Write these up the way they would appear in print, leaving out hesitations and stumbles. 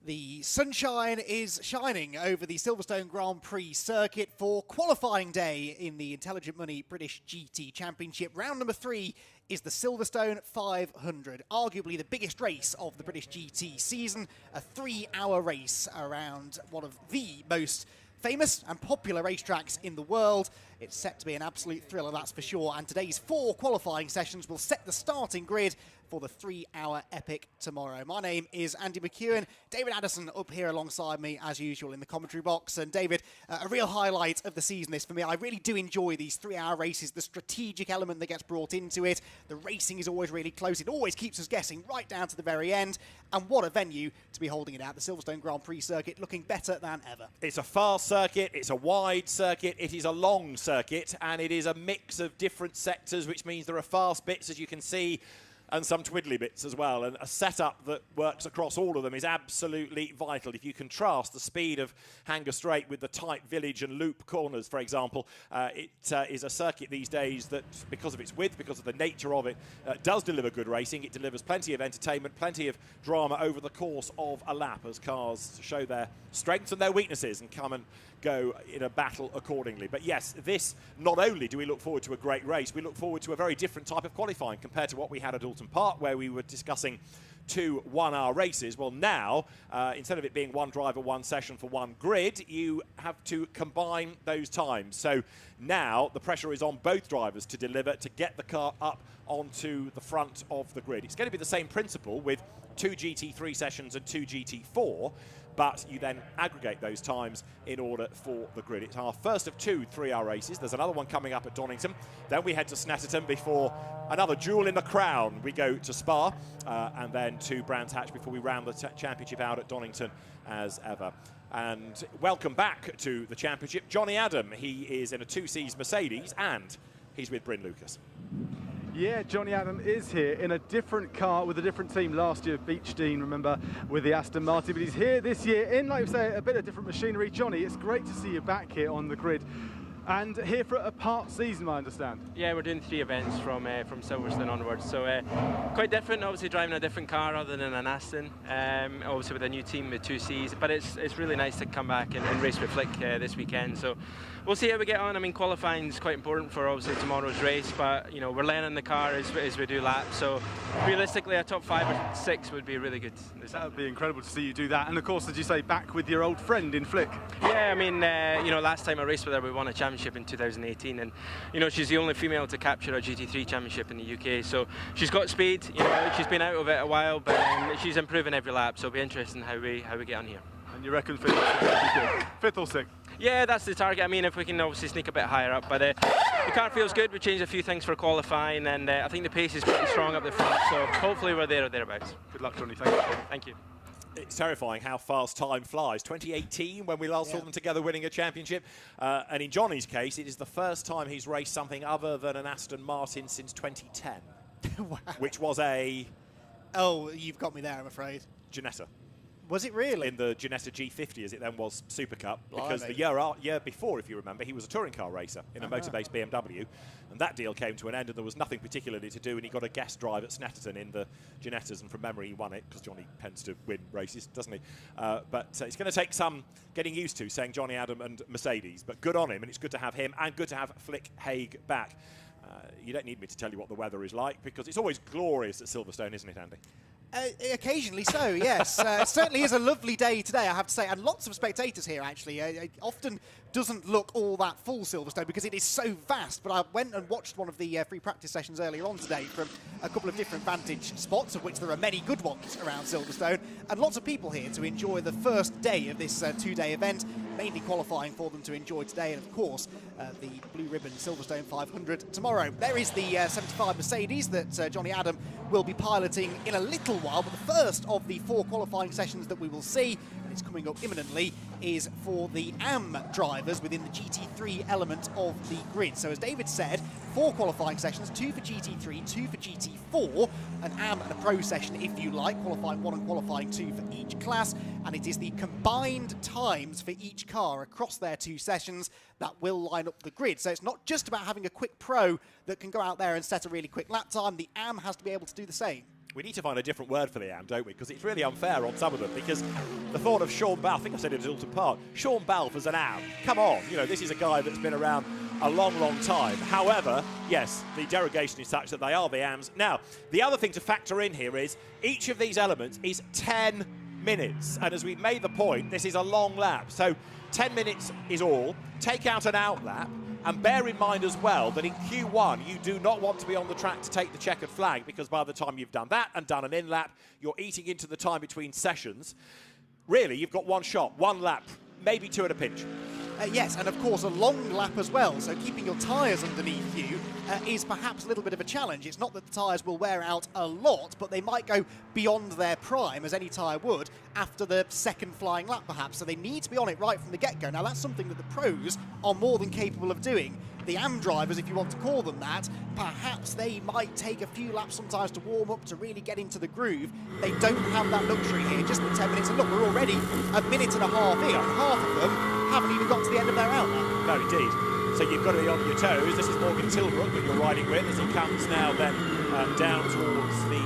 The sunshine is shining over the Silverstone Grand Prix circuit for qualifying day in the Intelligent Money British GT Championship. Round number 3 is the Silverstone 500, arguably the biggest race of the British GT season, a 3-hour race around one of the most famous and popular racetracks in the world. It's set to be an absolute thriller, that's for sure, and today's 4 qualifying sessions will set the starting grid for the 3-hour epic tomorrow. My name is Andy McEwen. David Addison up here alongside me, as usual, in the commentary box. And David, a real highlight of the season this for me. I really do enjoy these 3-hour races, the strategic element that gets brought into it. The racing is always really close. It always keeps us guessing right down to the very end. And what a venue to be holding it at. The Silverstone Grand Prix circuit looking better than ever. It's a fast circuit, it's a wide circuit, it is a long circuit, and it is a mix of different sectors, which means there are fast bits, as you can see, and some twiddly bits as well. And a setup that works across all of them is absolutely vital. If you contrast the speed of Hangar Straight with the tight village and loop corners, for example, it is a circuit these days that, because of its width, because of the nature of it, does deliver good racing. It delivers plenty of entertainment, plenty of drama over the course of a lap as cars show their strengths and their weaknesses and come and go in a battle accordingly. But yes, this, not only do we look forward to a great race, we look forward to a very different type of qualifying compared to what we had at Alton Park, where we were discussing 2 one-hour races. Well, now, instead of it being one driver, one session for one grid, you have to combine those times. So now the pressure is on both drivers to deliver, to get the car up onto the front of the grid. It's going to be the same principle with 2 GT3 sessions and 2 GT4, but you then aggregate those times in order for the grid. It's our first of 2 3-hour races. There's another one coming up at Donington. Then we head to Snetterton before another jewel in the crown. We go to Spa and then to Brands Hatch before we round the championship out at Donington as ever. And welcome back to the championship, Jonny Adam. He is in a 2Cs Mercedes and he's with Bryn Lucas. Yeah, Jonny Adam is here in a different car with a different team. Last year, Beechdean, remember, with the Aston Martin, but he's here this year in, like we say, a bit of different machinery. Jonny, it's great to see you back here on the grid. And here for a part season, I understand. Yeah, we're doing 3 events from Silverstone onwards, so quite different. Obviously, driving a different car other than an Aston. Obviously, with a new team with 2Cs, but it's really nice to come back and race with Flick this weekend. So we'll see how we get on. I mean, qualifying is quite important for obviously tomorrow's race, but you know we're learning the car as we do laps. So realistically, a top 5 or 6 would be really good. That would be incredible to see you do that. And of course, as you say, back with your old friend in Flick. Yeah, I mean, you know, last time I raced with her, we won a championship in 2018, and you know she's the only female to capture a GT3 championship in the UK. So she's got speed. You know, she's been out of it a while, but she's improving every lap. So it'll be interesting how we get on here. And you reckon 5th or 6th? Yeah, that's the target. I mean, if we can obviously sneak a bit higher up, but the car feels good. We changed a few things for qualifying, and I think the pace is pretty strong up the front. So hopefully we're there or thereabouts. Good luck, Jonny. Thank you. Thank you. It's terrifying how fast time flies. 2018, when we last saw them together winning a championship. And in Jonny's case, it is the first time he's raced something other than an Aston Martin since 2010. Wow. Which was a... Oh, you've got me there, I'm afraid. Ginetta. Was it really? In the Ginetta G50, as it then was Super Cup. Because Blimey. the year before, if you remember, he was a touring car racer in a motor-based BMW. And that deal came to an end, and there was nothing particularly to do, and he got a guest drive at Snetterton in the Ginettas, and from memory he won it, because Jonny tends to win races, doesn't he? But it's going to take some getting used to, saying Jonny Adam and Mercedes. But good on him, and it's good to have him, and good to have Flick Haig back. You don't need me to tell you what the weather is like, because it's always glorious at Silverstone, isn't it, Andy? Occasionally so, yes. It certainly is a lovely day today, I have to say, and lots of spectators here, actually. It often doesn't look all that full Silverstone because it is so vast, but I went and watched one of the free practice sessions earlier on today from a couple of different vantage spots, of which there are many good ones around Silverstone, and lots of people here to enjoy the first day of this 2-day event, mainly qualifying for them to enjoy today, and of course, the Blue Ribbon Silverstone 500 tomorrow. There is the 75 Mercedes that Jonny Adam will be piloting in a little while, but the first of the 4 qualifying sessions that we will see, and it's coming up imminently, is for the AM drivers within the GT3 element of the grid. So as David said, 4 qualifying sessions, 2 for GT3, 2 for GT4, an AM and a Pro session if you like, qualifying 1 and qualifying 2 for each class, and it is the combined times for each car across their 2 sessions that will line up the grid. So it's not just about having a quick Pro that can go out there and set a really quick lap time, the AM has to be able to do the same. We need to find a different word for the AM, don't we? Because it's really unfair on some of them. Because the thought of Sean Balfe, I think I said it at Alton Park, Sean Balfe as an AM, come on, you know, this is a guy that's been around a long, long time. However, yes, the derogation is such that they are the AMs. Now, the other thing to factor in here is each of these elements is 10 minutes. And as we've made the point, this is a long lap. So 10 minutes is all. Take out an out lap. And bear in mind as well that in Q1 you do not want to be on the track to take the checkered flag, because by the time you've done that and done an in lap, you're eating into the time between sessions. Really, you've got one shot, one lap, maybe two at a pinch. Yes, and of course a long lap as well, so keeping your tyres underneath you is perhaps a little bit of a challenge. It's not that the tyres will wear out a lot, but they might go beyond their prime, as any tyre would, after the second flying lap perhaps, so they need to be on it right from the get-go. Now that's something that the pros are more than capable of doing. The AM drivers, if you want to call them that, perhaps they might take a few laps sometimes to warm up, to really get into the groove. They don't have that luxury here, just the 10 minutes. And look, we're already a minute and a half in, and half of them haven't even got to the end of their outlap. No, indeed. So you've got to be on your toes. This is Morgan Tilbrook that you're riding with as he comes now then down towards the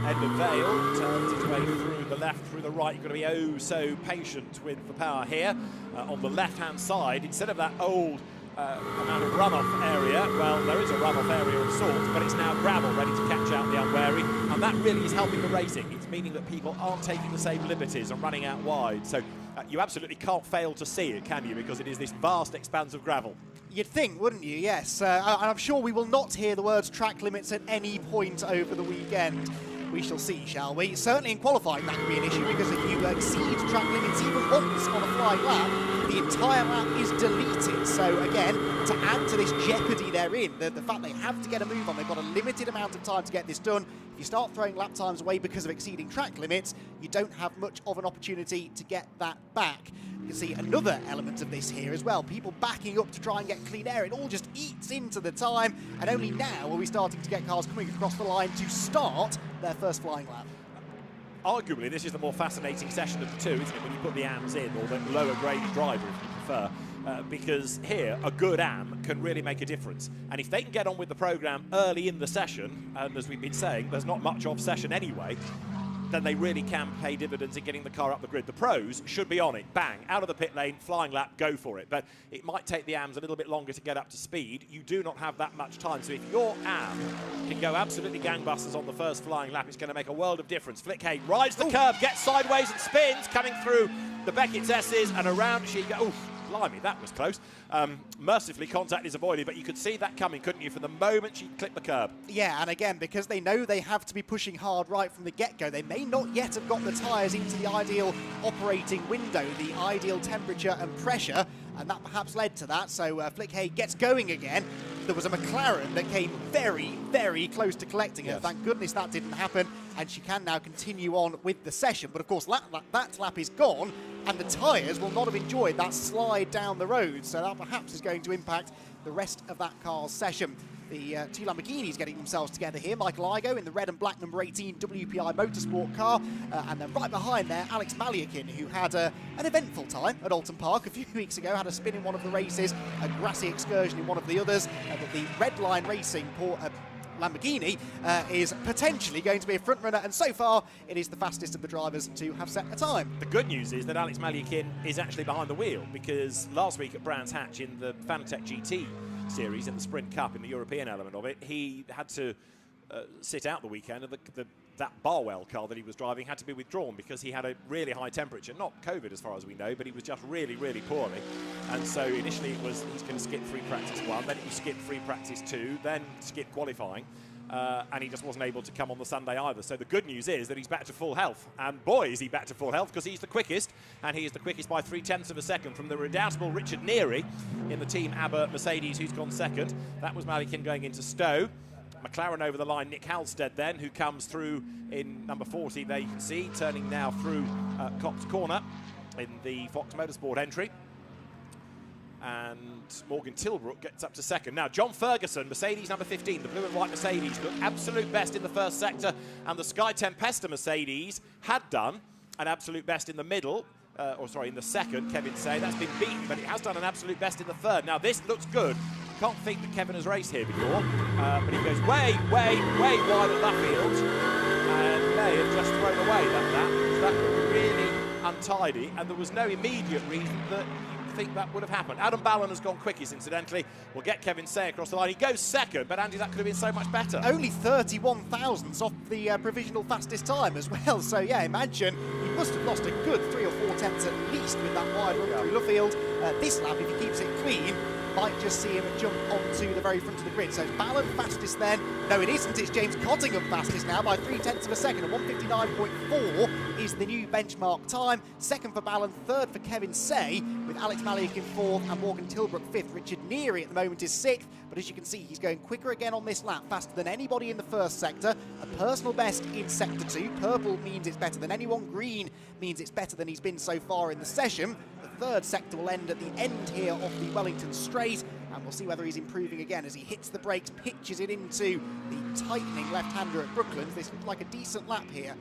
end of Vale, turns his way through the left, through the right. You've got to be oh so patient with the power here. On the left-hand side, instead of that old amount of runoff area, well, there is a runoff area of sorts, but it's now gravel ready to catch out the unwary, and that really is helping the racing. It's meaning that people aren't taking the same liberties and running out wide. So you absolutely can't fail to see it, can you? Because it is this vast expanse of gravel. You'd think, wouldn't you? Yes. And I'm sure we will not hear the words track limits at any point over the weekend. We shall see, shall we? Certainly in qualifying that could be an issue, because if you exceed track limits even once on a flying lap, the entire lap is deleted. So again, to add to this jeopardy they're in, the fact they have to get a move on, they've got a limited amount of time to get this done. If you start throwing lap times away because of exceeding track limits, you don't have much of an opportunity to get that back. You can see another element of this here as well. People backing up to try and get clean air. It all just eats into the time, and only now are we starting to get cars coming across the line to start their first flying lap. Arguably, this is the more fascinating session of the two, isn't it, when you put the AMs in, or the lower grade driver, if you prefer. Because here, a good AM can really make a difference. And if they can get on with the programme early in the session, and as we've been saying, there's not much of session anyway, then they really can pay dividends in getting the car up the grid. The pros should be on it. Bang, out of the pit lane, flying lap, go for it. But it might take the AMs a little bit longer to get up to speed. You do not have that much time. So if your AM can go absolutely gangbusters on the first flying lap, it's going to make a world of difference. Flick Hay rides the curb, gets sideways and spins, coming through the Beckett's S's, and around she goes. Oof. Blimey, that was close. Mercifully, contact is avoided, but you could see that coming, couldn't you, from the moment she clipped the curb? Yeah, and again, because they know they have to be pushing hard right from the get-go, they may not yet have got the tyres into the ideal operating window, the ideal temperature and pressure, and that perhaps led to that. So Flick Hay gets going again. There was a McLaren that came very, very close to collecting her. Yes. Thank goodness that didn't happen, and she can now continue on with the session. But of course, that lap is gone, and the tyres will not have enjoyed that slide down the road, so that perhaps is going to impact the rest of that car's session. The two Lamborghinis getting themselves together here. Michael Igoe in the red and black number 18 WPI Motorsport car, and then right behind there, Alex Maliakin, who had an eventful time at Alton Park a few weeks ago, had a spin in one of the races, a grassy excursion in one of the others, but the Red Line Racing Lamborghini is potentially going to be a front runner, and so far it is the fastest of the drivers to have set a time. The good news is that Alex Maliakin is actually behind the wheel, because last week at Brands Hatch in the Fanatec GT series in the Sprint Cup, in the European element of it, he had to sit out the weekend, and that Barwell car that he was driving had to be withdrawn because he had a really high temperature. Not COVID as far as we know, but he was just really, really poorly. And so initially it was he's going to skip free practice 1, then he skipped free practice 2, then skip qualifying. And he just wasn't able to come on the Sunday either. So the good news is that he's back to full health. And boy, is he back to full health, because he's the quickest. And he is the quickest by 0.3 of a second from the redoubtable Richard Neary in the Team ABBA Mercedes, who's gone second. That was Maliakin going into Stowe. McLaren over the line, Nick Halstead then, who comes through in number 40, there you can see, turning now through Cops Corner in the Fox Motorsport entry. And Morgan Tilbrook gets up to second. Now, John Ferguson, Mercedes number 15, the blue and white Mercedes, looked absolute best in the first sector, and the Sky Tempesta Mercedes had done an absolute best in the middle, in the second, Kevin say. That's been beaten, but it has done an absolute best in the third. Now, this looks good. Can't think that Kevin has raced here before, but he goes way, way, way wide at Luffield. And may have just thrown away that lap, because that looked really untidy, and there was no immediate reason that you think that would have happened. Adam Ballon has gone quickest, incidentally. We'll get Kevin Say across the line. He goes second, but Andy, that could have been so much better. Only 31 thousandths off the provisional fastest time as well. So yeah, imagine he must have lost a good 3 or 4 tenths at least with that wide run through Luffield. This lap, if he keeps it clean, might just see him jump onto the very front of the grid. So it's Ballon fastest then. No, it isn't. It's James Cottingham fastest now by 3 tenths of a second. And 1:59.4 is the new benchmark time. Second for Ballon, third for Kevin Say, with Alex Maliak in fourth and Morgan Tilbrook fifth. Richard Neary at the moment is sixth, but as you can see, he's going quicker again on this lap, faster than anybody in the first sector. A personal best in sector 2. Purple means it's better than anyone. Green means it's better than he's been so far in the session. The third sector will end at the end here of the Wellington Straight, and we'll see whether he's improving again as he hits the brakes, pitches it into the tightening left-hander at Brooklands. This looks like a decent lap here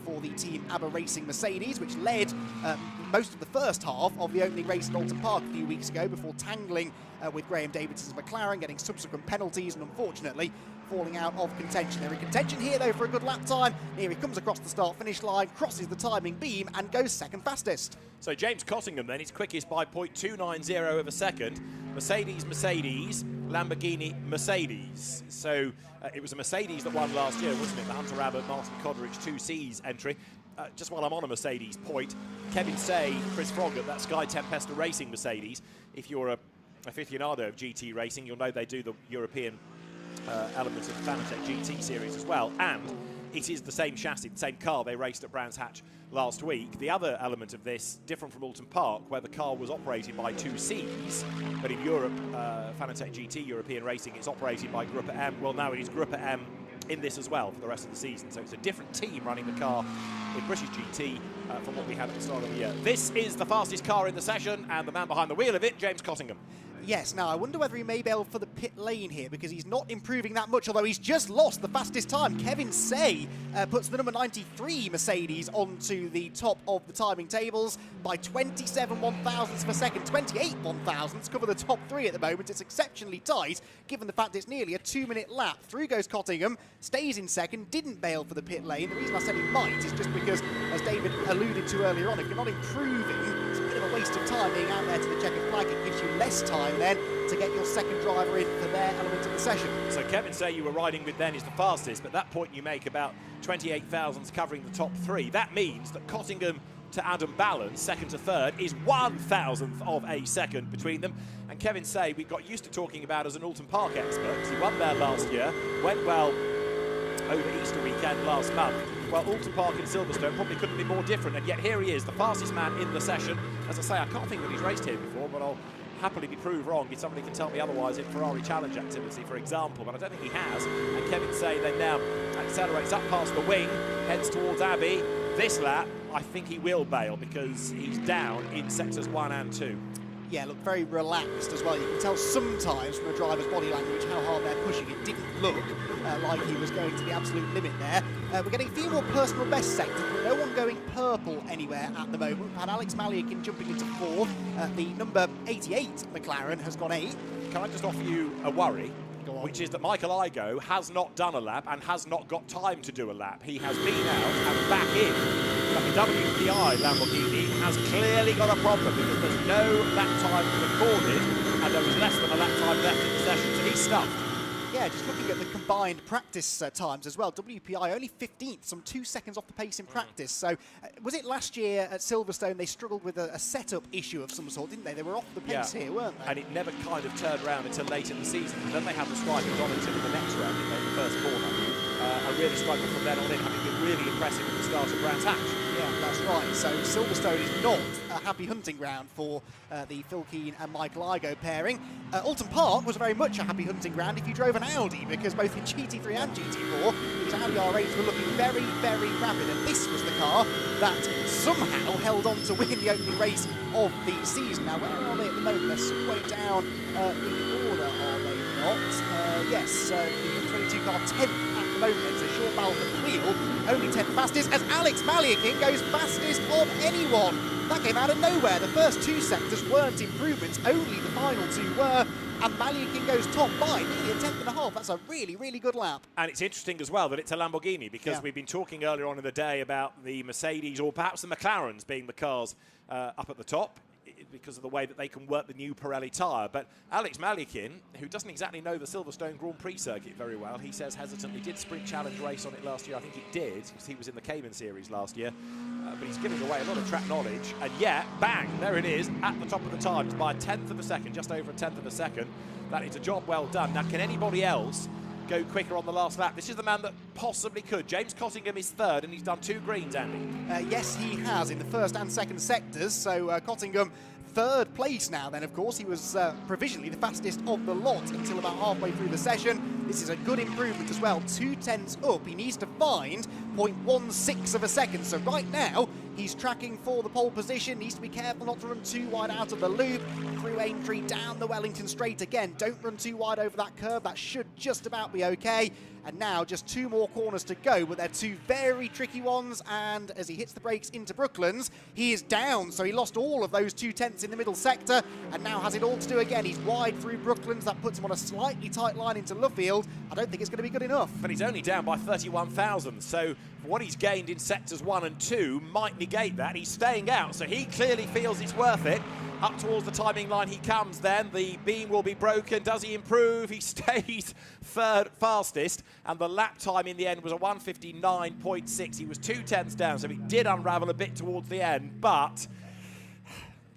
for the team ABBA Racing Mercedes, which led most of the first half of the opening race at Alton Park a few weeks ago before tangling with Graham Davidson's McLaren, getting subsequent penalties and unfortunately falling out of contention. They're in contention here though for a good lap time. Here he comes across the start-finish line, crosses the timing beam and goes second fastest. So James Cottingham then, he's quickest by 0.290 of a second. Mercedes, Lamborghini, Mercedes. So it was a Mercedes that won last year, wasn't it? The Hunter Abbott, Martin Kodrich 2Cs entry. Just while I'm on a Mercedes point, Kevin Say, Chris Froggatt, that Sky Tempesta Racing Mercedes. If you're a aficionado of GT racing, you'll know they do the European elements of the Fanatec GT series as well, and it is the same chassis, the same car they raced at Brands Hatch last week. The other element of this, different from Alton Park, where the car was operated by 2Cs, but in Europe, Fanatec GT European Racing, it's operated by Gruppe M. Well, now it is Gruppe M in this as well for the rest of the season, so it's a different team running the car in British GT from what we had at the start of the year. This is the fastest car in the session, and the man behind the wheel of it, James Cottingham. Yes, now I wonder whether he may be able for the pit lane here because he's not improving that much, although he's just lost the fastest time. Kevin Say puts the number 93 Mercedes onto the top of the timing tables by 27 one-thousandths of a second. 28 one-thousandths cover the top three at the moment. It's exceptionally tight, given the fact it's nearly a 2-minute lap. Through goes Cottingham, stays in second, didn't bail for the pit lane. The reason I said he might is just because, as David alluded to earlier on, if you're not improving, it's a bit of a waste of time being out there to the checkered flag. It gives you less time then to get your second driver in for their element of the session. So Kevin Say you were riding with then is the fastest, but that point you make about 28 thousandths covering the top three. That means that Cottingham to Adam Ballon, second to third, is 1,000th of a second between them. And Kevin Say we got used to talking about as an Alton Park expert, because he won there last year, went well over Easter weekend last month. Well, Alton Park in Silverstone probably couldn't be more different, and yet here he is, the fastest man in the session. As I say, I can't think that he's raced here before, but I'll happily be proved wrong if somebody can tell me otherwise in Ferrari Challenge activity, for example, but I don't think he has. And Kevin Say then now accelerates up past the wing, heads towards Abbey. This lap, I think he will bail because he's down in sectors 1 and 2. Yeah, look very relaxed as well. You can tell sometimes from a driver's body language how hard they're pushing. It didn't look like he was going to the absolute limit there. We're getting a few more personal best sectors, but no one going purple anywhere at the moment. We've had Alex Maliak jumping into fourth. The number 88 McLaren has gone 8. Can I just offer you a worry? Which is that Michael Igoe has not done a lap and has not got time to do a lap. He has been out and back in. But the WPI Lamborghini has clearly got a problem because there's no lap time recorded and there is less than a lap time left in the session, so he's stuffed. Yeah, just looking at the combined practice times as well. WPI only 15th, some 2 seconds off the pace in practice. So was it last year at Silverstone they struggled with a setup issue of some sort, didn't they? They were off the pace here, weren't they? And it never kind of turned around until late in the season. And then they had the strike at Donington in the next round, in the first corner. And really struggled from then on in, having been really impressive at the start of Brands Hatch. Yeah, that's right. So Silverstone is not a happy hunting ground for the Phil Keen and Michael Igoe pairing. Alton Park was very much a happy hunting ground if you drove an Audi, because both in GT3 and GT4, these Audi R8s were looking very, very rapid. And this was the car that somehow held on to win the opening race of the season. Now, where are they at the moment? They're some way down the order, are they not? Yes, the 22 car 10th. Moment, so Sean Balfe at the wheel, only 10th fastest, as Alex Maliak goes fastest of anyone. That came out of nowhere. The first 2 sectors weren't improvements, only the final 2 were. and Malikin goes top by nearly a 10th.5. That's a really, really good lap. And it's interesting as well that it's a Lamborghini, because we've been talking earlier on in the day about the Mercedes or perhaps the McLarens being the cars up at the top, because of the way that they can work the new Pirelli tyre. But Alex Malikin, who doesn't exactly know the Silverstone Grand Prix circuit very well, he says hesitantly did Sprint Challenge race on it last year. I think he did, because he was in the Cayman Series last year. But he's giving away a lot of track knowledge. And yet, bang, there it is, at the top of the times by a 10th of a second, just over a 10th of a second. That is a job well done. Now, can anybody else go quicker on the last lap? This is the man that possibly could. James Cottingham is third, and he's done 2 greens, Andy. Yes, he has, in the first and second sectors. So Cottingham, third place now then, of course. He was provisionally the fastest of the lot until about halfway through the session. This is a good improvement as well. 2/10 up. He needs to find 0.16 of a second. So right now, he's tracking for the pole position. Needs to be careful not to run too wide out of the loop. Through Aintree, down the Wellington straight again. Don't run too wide over that curve. That should just about be okay. And now just 2 more corners to go, but they're 2 very tricky ones. And as he hits the brakes into Brooklands, he is down. So he lost all of those 2/10 in the middle sector and now has it all to do again. He's wide through Brooklands. That puts him on a slightly tight line into Luffield. I don't think it's going to be good enough. But he's only down by 31,000. So what he's gained in sectors 1 and 2 might negate that. He's staying out, so he clearly feels it's worth it. Up towards the timing line he comes then. The beam will be broken. Does he improve? He stays third fastest. And the lap time in the end was a 1:59.6. He was 2/10 down, so it did unravel a bit towards the end. But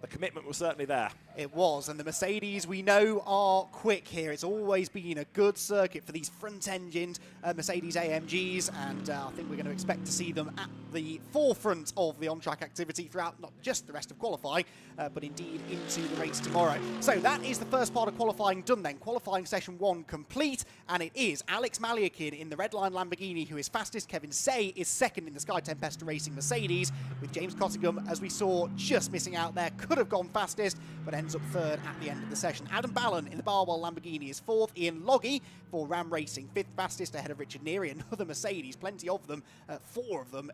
the commitment was certainly there. It was, and the Mercedes we know are quick here. It's always been a good circuit for these front-engined Mercedes AMGs, and I think we're going to expect to see them at the forefront of the on-track activity throughout not just the rest of qualifying, but indeed into the race tomorrow. So that is the first part of qualifying done then. Qualifying session 1 complete, and it is Alex Malikin in the Red Line Lamborghini who is fastest. Kevin Say is second in the Sky Tempesta Racing Mercedes, with James Cottingham, as we saw, just missing out there. Could have gone fastest, but ends up third at the end of the session. Adam Ballon in the Barwell Lamborghini is fourth. Ian Loggy for Ram Racing, fifth fastest ahead of Richard Neary. Another Mercedes, plenty of them, 4 of them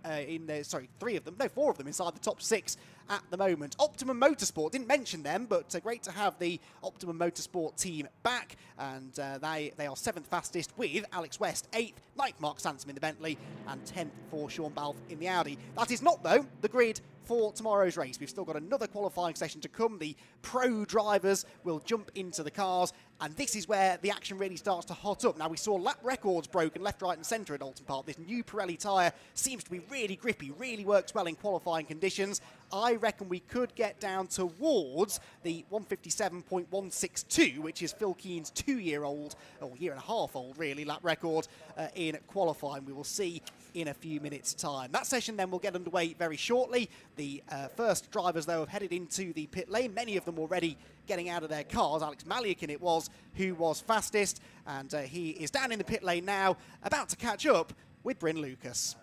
inside the top 6 at the moment. Optimum Motorsport, didn't mention them, but great to have the Optimum Motorsport team back, and they are 7th fastest with Alex West 8th, 9th Mark Sansom in the Bentley, and 10th for Sean Balfe in the Audi. That is not, though, the grid for tomorrow's race. We've still got another qualifying session to come. The pro drivers will jump into the cars, and this is where the action really starts to hot up. Now, we saw lap records broken left, right and centre at Alton Park. This new Pirelli tyre seems to be really grippy, really works well in qualifying conditions. I reckon we could get down towards the 157.162, which is Phil Keen's 2-year-old, or year-and-a-half-old, really, lap record in qualifying. We will see in a few minutes' time. That session then will get underway very shortly. The first drivers, though, have headed into the pit lane. Many of them already getting out of their cars. Alex Malikin it was who was fastest, and he is down in the pit lane now, about to catch up with Bryn Lucas.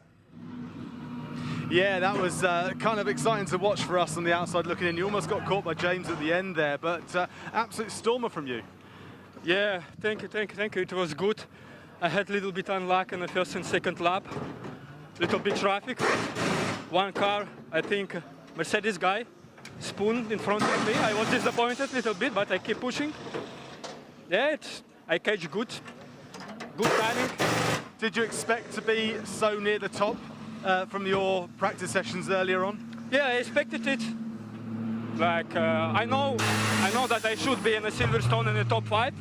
Yeah, that was kind of exciting to watch for us on the outside looking in. You almost got caught by James at the end there, but absolute stormer from you. Yeah, thank you. It was good. I had a little bit unluck in the first and second lap. Little bit traffic. One car, I think, Mercedes guy, spoon in front of me. I was disappointed a little bit, but I keep pushing. Yeah, I catch good timing. Did you expect to be so near the top from your practice sessions earlier on? Yeah, I expected it. Like, I know that I should be in a Silverstone in the top 5.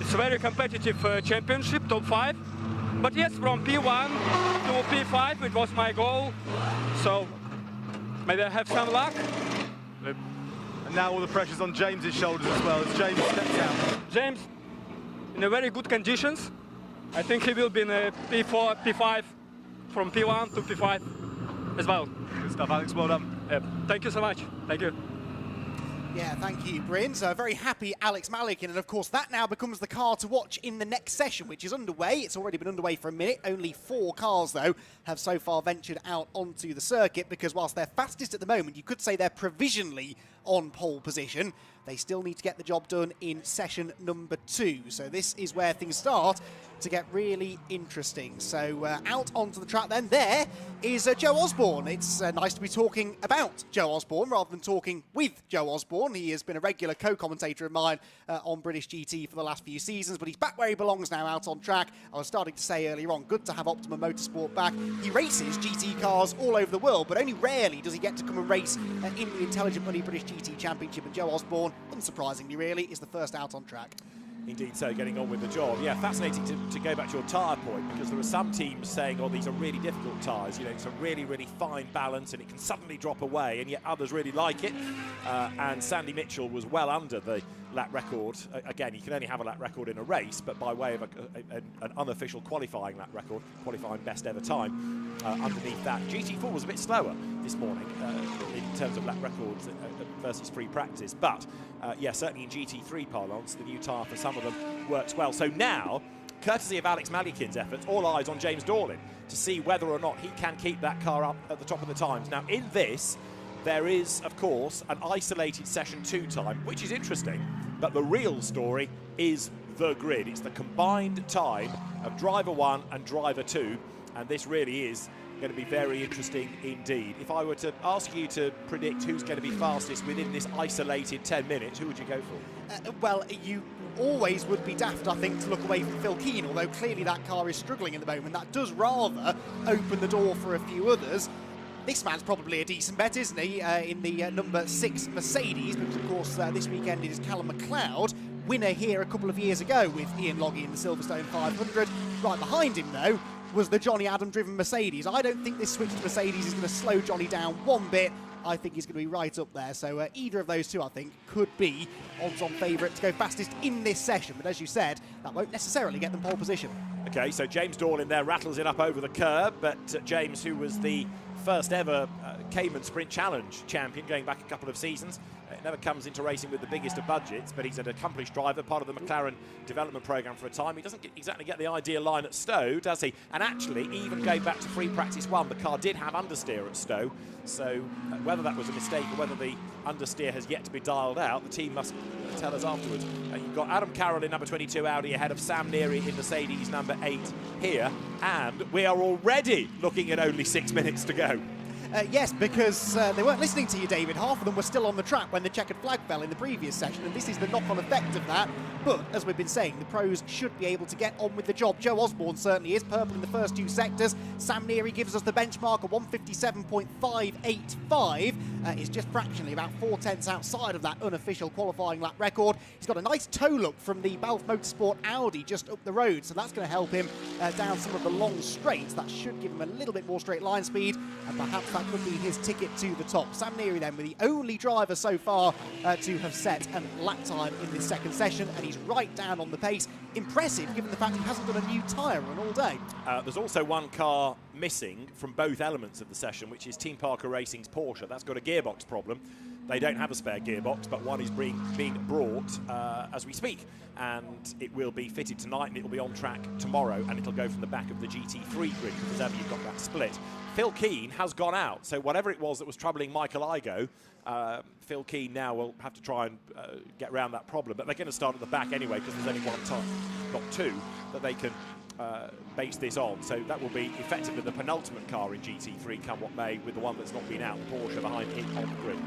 It's a very competitive championship, top 5. But yes, from P1 to P5, it was my goal. So maybe I have some luck. And now all the pressure's on James's shoulders as well, as James steps out. James, in a very good conditions. I think he will be in a P4, P5, from P1 to P5 as well. Good stuff, Alex. Well done. Thank you so much. Thank you. Yeah, thank you, Bryn. So a very happy Alex Malikin, and of course that now becomes the car to watch in the next session, which is underway. It's already been underway for a minute. Only 4 cars, though, have so far ventured out onto the circuit, because whilst they're fastest at the moment, you could say they're provisionally on pole position. They still need to get the job done in session number 2. So this is where things start to get really interesting. So out onto the track then, there is Joe Osborne. It's nice to be talking about Joe Osborne rather than talking with Joe Osborne. He has been a regular co-commentator of mine on British GT for the last few seasons, but he's back where he belongs now, out on track. I was starting to say earlier on, good to have Optimum Motorsport back. He races GT cars all over the world, but only rarely does he get to come and race in the Intelligent Money British GT Championship, and Joe Osborne, unsurprisingly really, is the first out on track. Indeed so, getting on with the job. Yeah, fascinating to go back to your tyre point, because there are some teams saying, oh, these are really difficult tyres, you know, it's a really, really fine balance and it can suddenly drop away, and yet others really like it. And Sandy Mitchell was well under the lap record. Again, you can only have a lap record in a race, but by way of an unofficial qualifying lap record, qualifying best ever time, underneath that. GT4 was a bit slower this morning in terms of lap records versus free practice, but yeah, certainly in GT3 parlance, the new tyre for some of them works well. So now, courtesy of Alex Malikin's efforts, all eyes on James Dorlin to see whether or not he can keep that car up at the top of the times. Now, in this, there is, of course, an isolated session 2 time, which is interesting, but the real story is the grid. It's the combined time of driver 1 and driver 2, and this really is going to be very interesting indeed. If I were to ask you to predict who's going to be fastest within this isolated 10 minutes, who would you go for? Well, you always would be daft, I think, to look away from Phil Keane, although clearly that car is struggling at the moment. That does rather open the door for a few others. This man's probably a decent bet, isn't he, in the number 6 Mercedes, because, of course, this weekend it is Callum McLeod, winner here a couple of years ago with Ian Logie in the Silverstone 500. Right behind him, though, was the Johnny Adam-driven Mercedes. I don't think this switch to Mercedes is going to slow Johnny down one bit. I think he's going to be right up there. So either of those two, I think, could be odds-on favourite to go fastest in this session. But as you said, that won't necessarily get them pole position. OK, so James Dorlin there rattles it up over the curb, but James, who was the first ever Cayman Sprint Challenge champion going back a couple of seasons, never comes into racing with the biggest of budgets, but he's an accomplished driver, part of the McLaren development programme for a time. He doesn't exactly get the ideal line at Stowe, does he? And actually, even going back to free practice 1, the car did have understeer at Stowe. So whether that was a mistake or whether the understeer has yet to be dialed out, the team must tell us afterwards. You've got Adam Carroll in number 22 Audi ahead of Sam Neary in Mercedes number 8 here. And we are already looking at only 6 minutes to go. Yes, because they weren't listening to you, David. Half of them were still on the track when the checkered flag fell in the previous session, and this is the knock-on effect of that. But, as we've been saying, the pros should be able to get on with the job. Joe Osborne certainly is, purple in the first 2 sectors. Sam Neary gives us the benchmark of 157.585. Is just fractionally about 4 tenths outside of that unofficial qualifying lap record. He's got a nice toe look from the Balf Motorsport Audi just up the road, so that's going to help him down some of the long straights. That should give him a little bit more straight line speed, and perhaps that could be his ticket to the top. Sam Neary then with the only driver so far to have set a lap time in this second session, and he's right down on the pace. Impressive given the fact he hasn't got a new tyre run all day. There's also one car missing from both elements of the session, which is Team Parker Racing's Porsche. That's got a gearbox problem. They don't have a spare gearbox, but one is being brought as we speak, and it will be fitted tonight and it will be on track tomorrow, and it'll go from the back of the GT3 grid, because ever you've got that split. Phil Keane has gone out, so whatever it was that was troubling Michael Igoe, Phil Keane now will have to try and get around that problem, but they're going to start at the back anyway, because there's only one time, not 2, that they can base this on. So that will be effectively the penultimate car in GT3, come what may, with the one that's not been out, the Porsche behind it on the grid.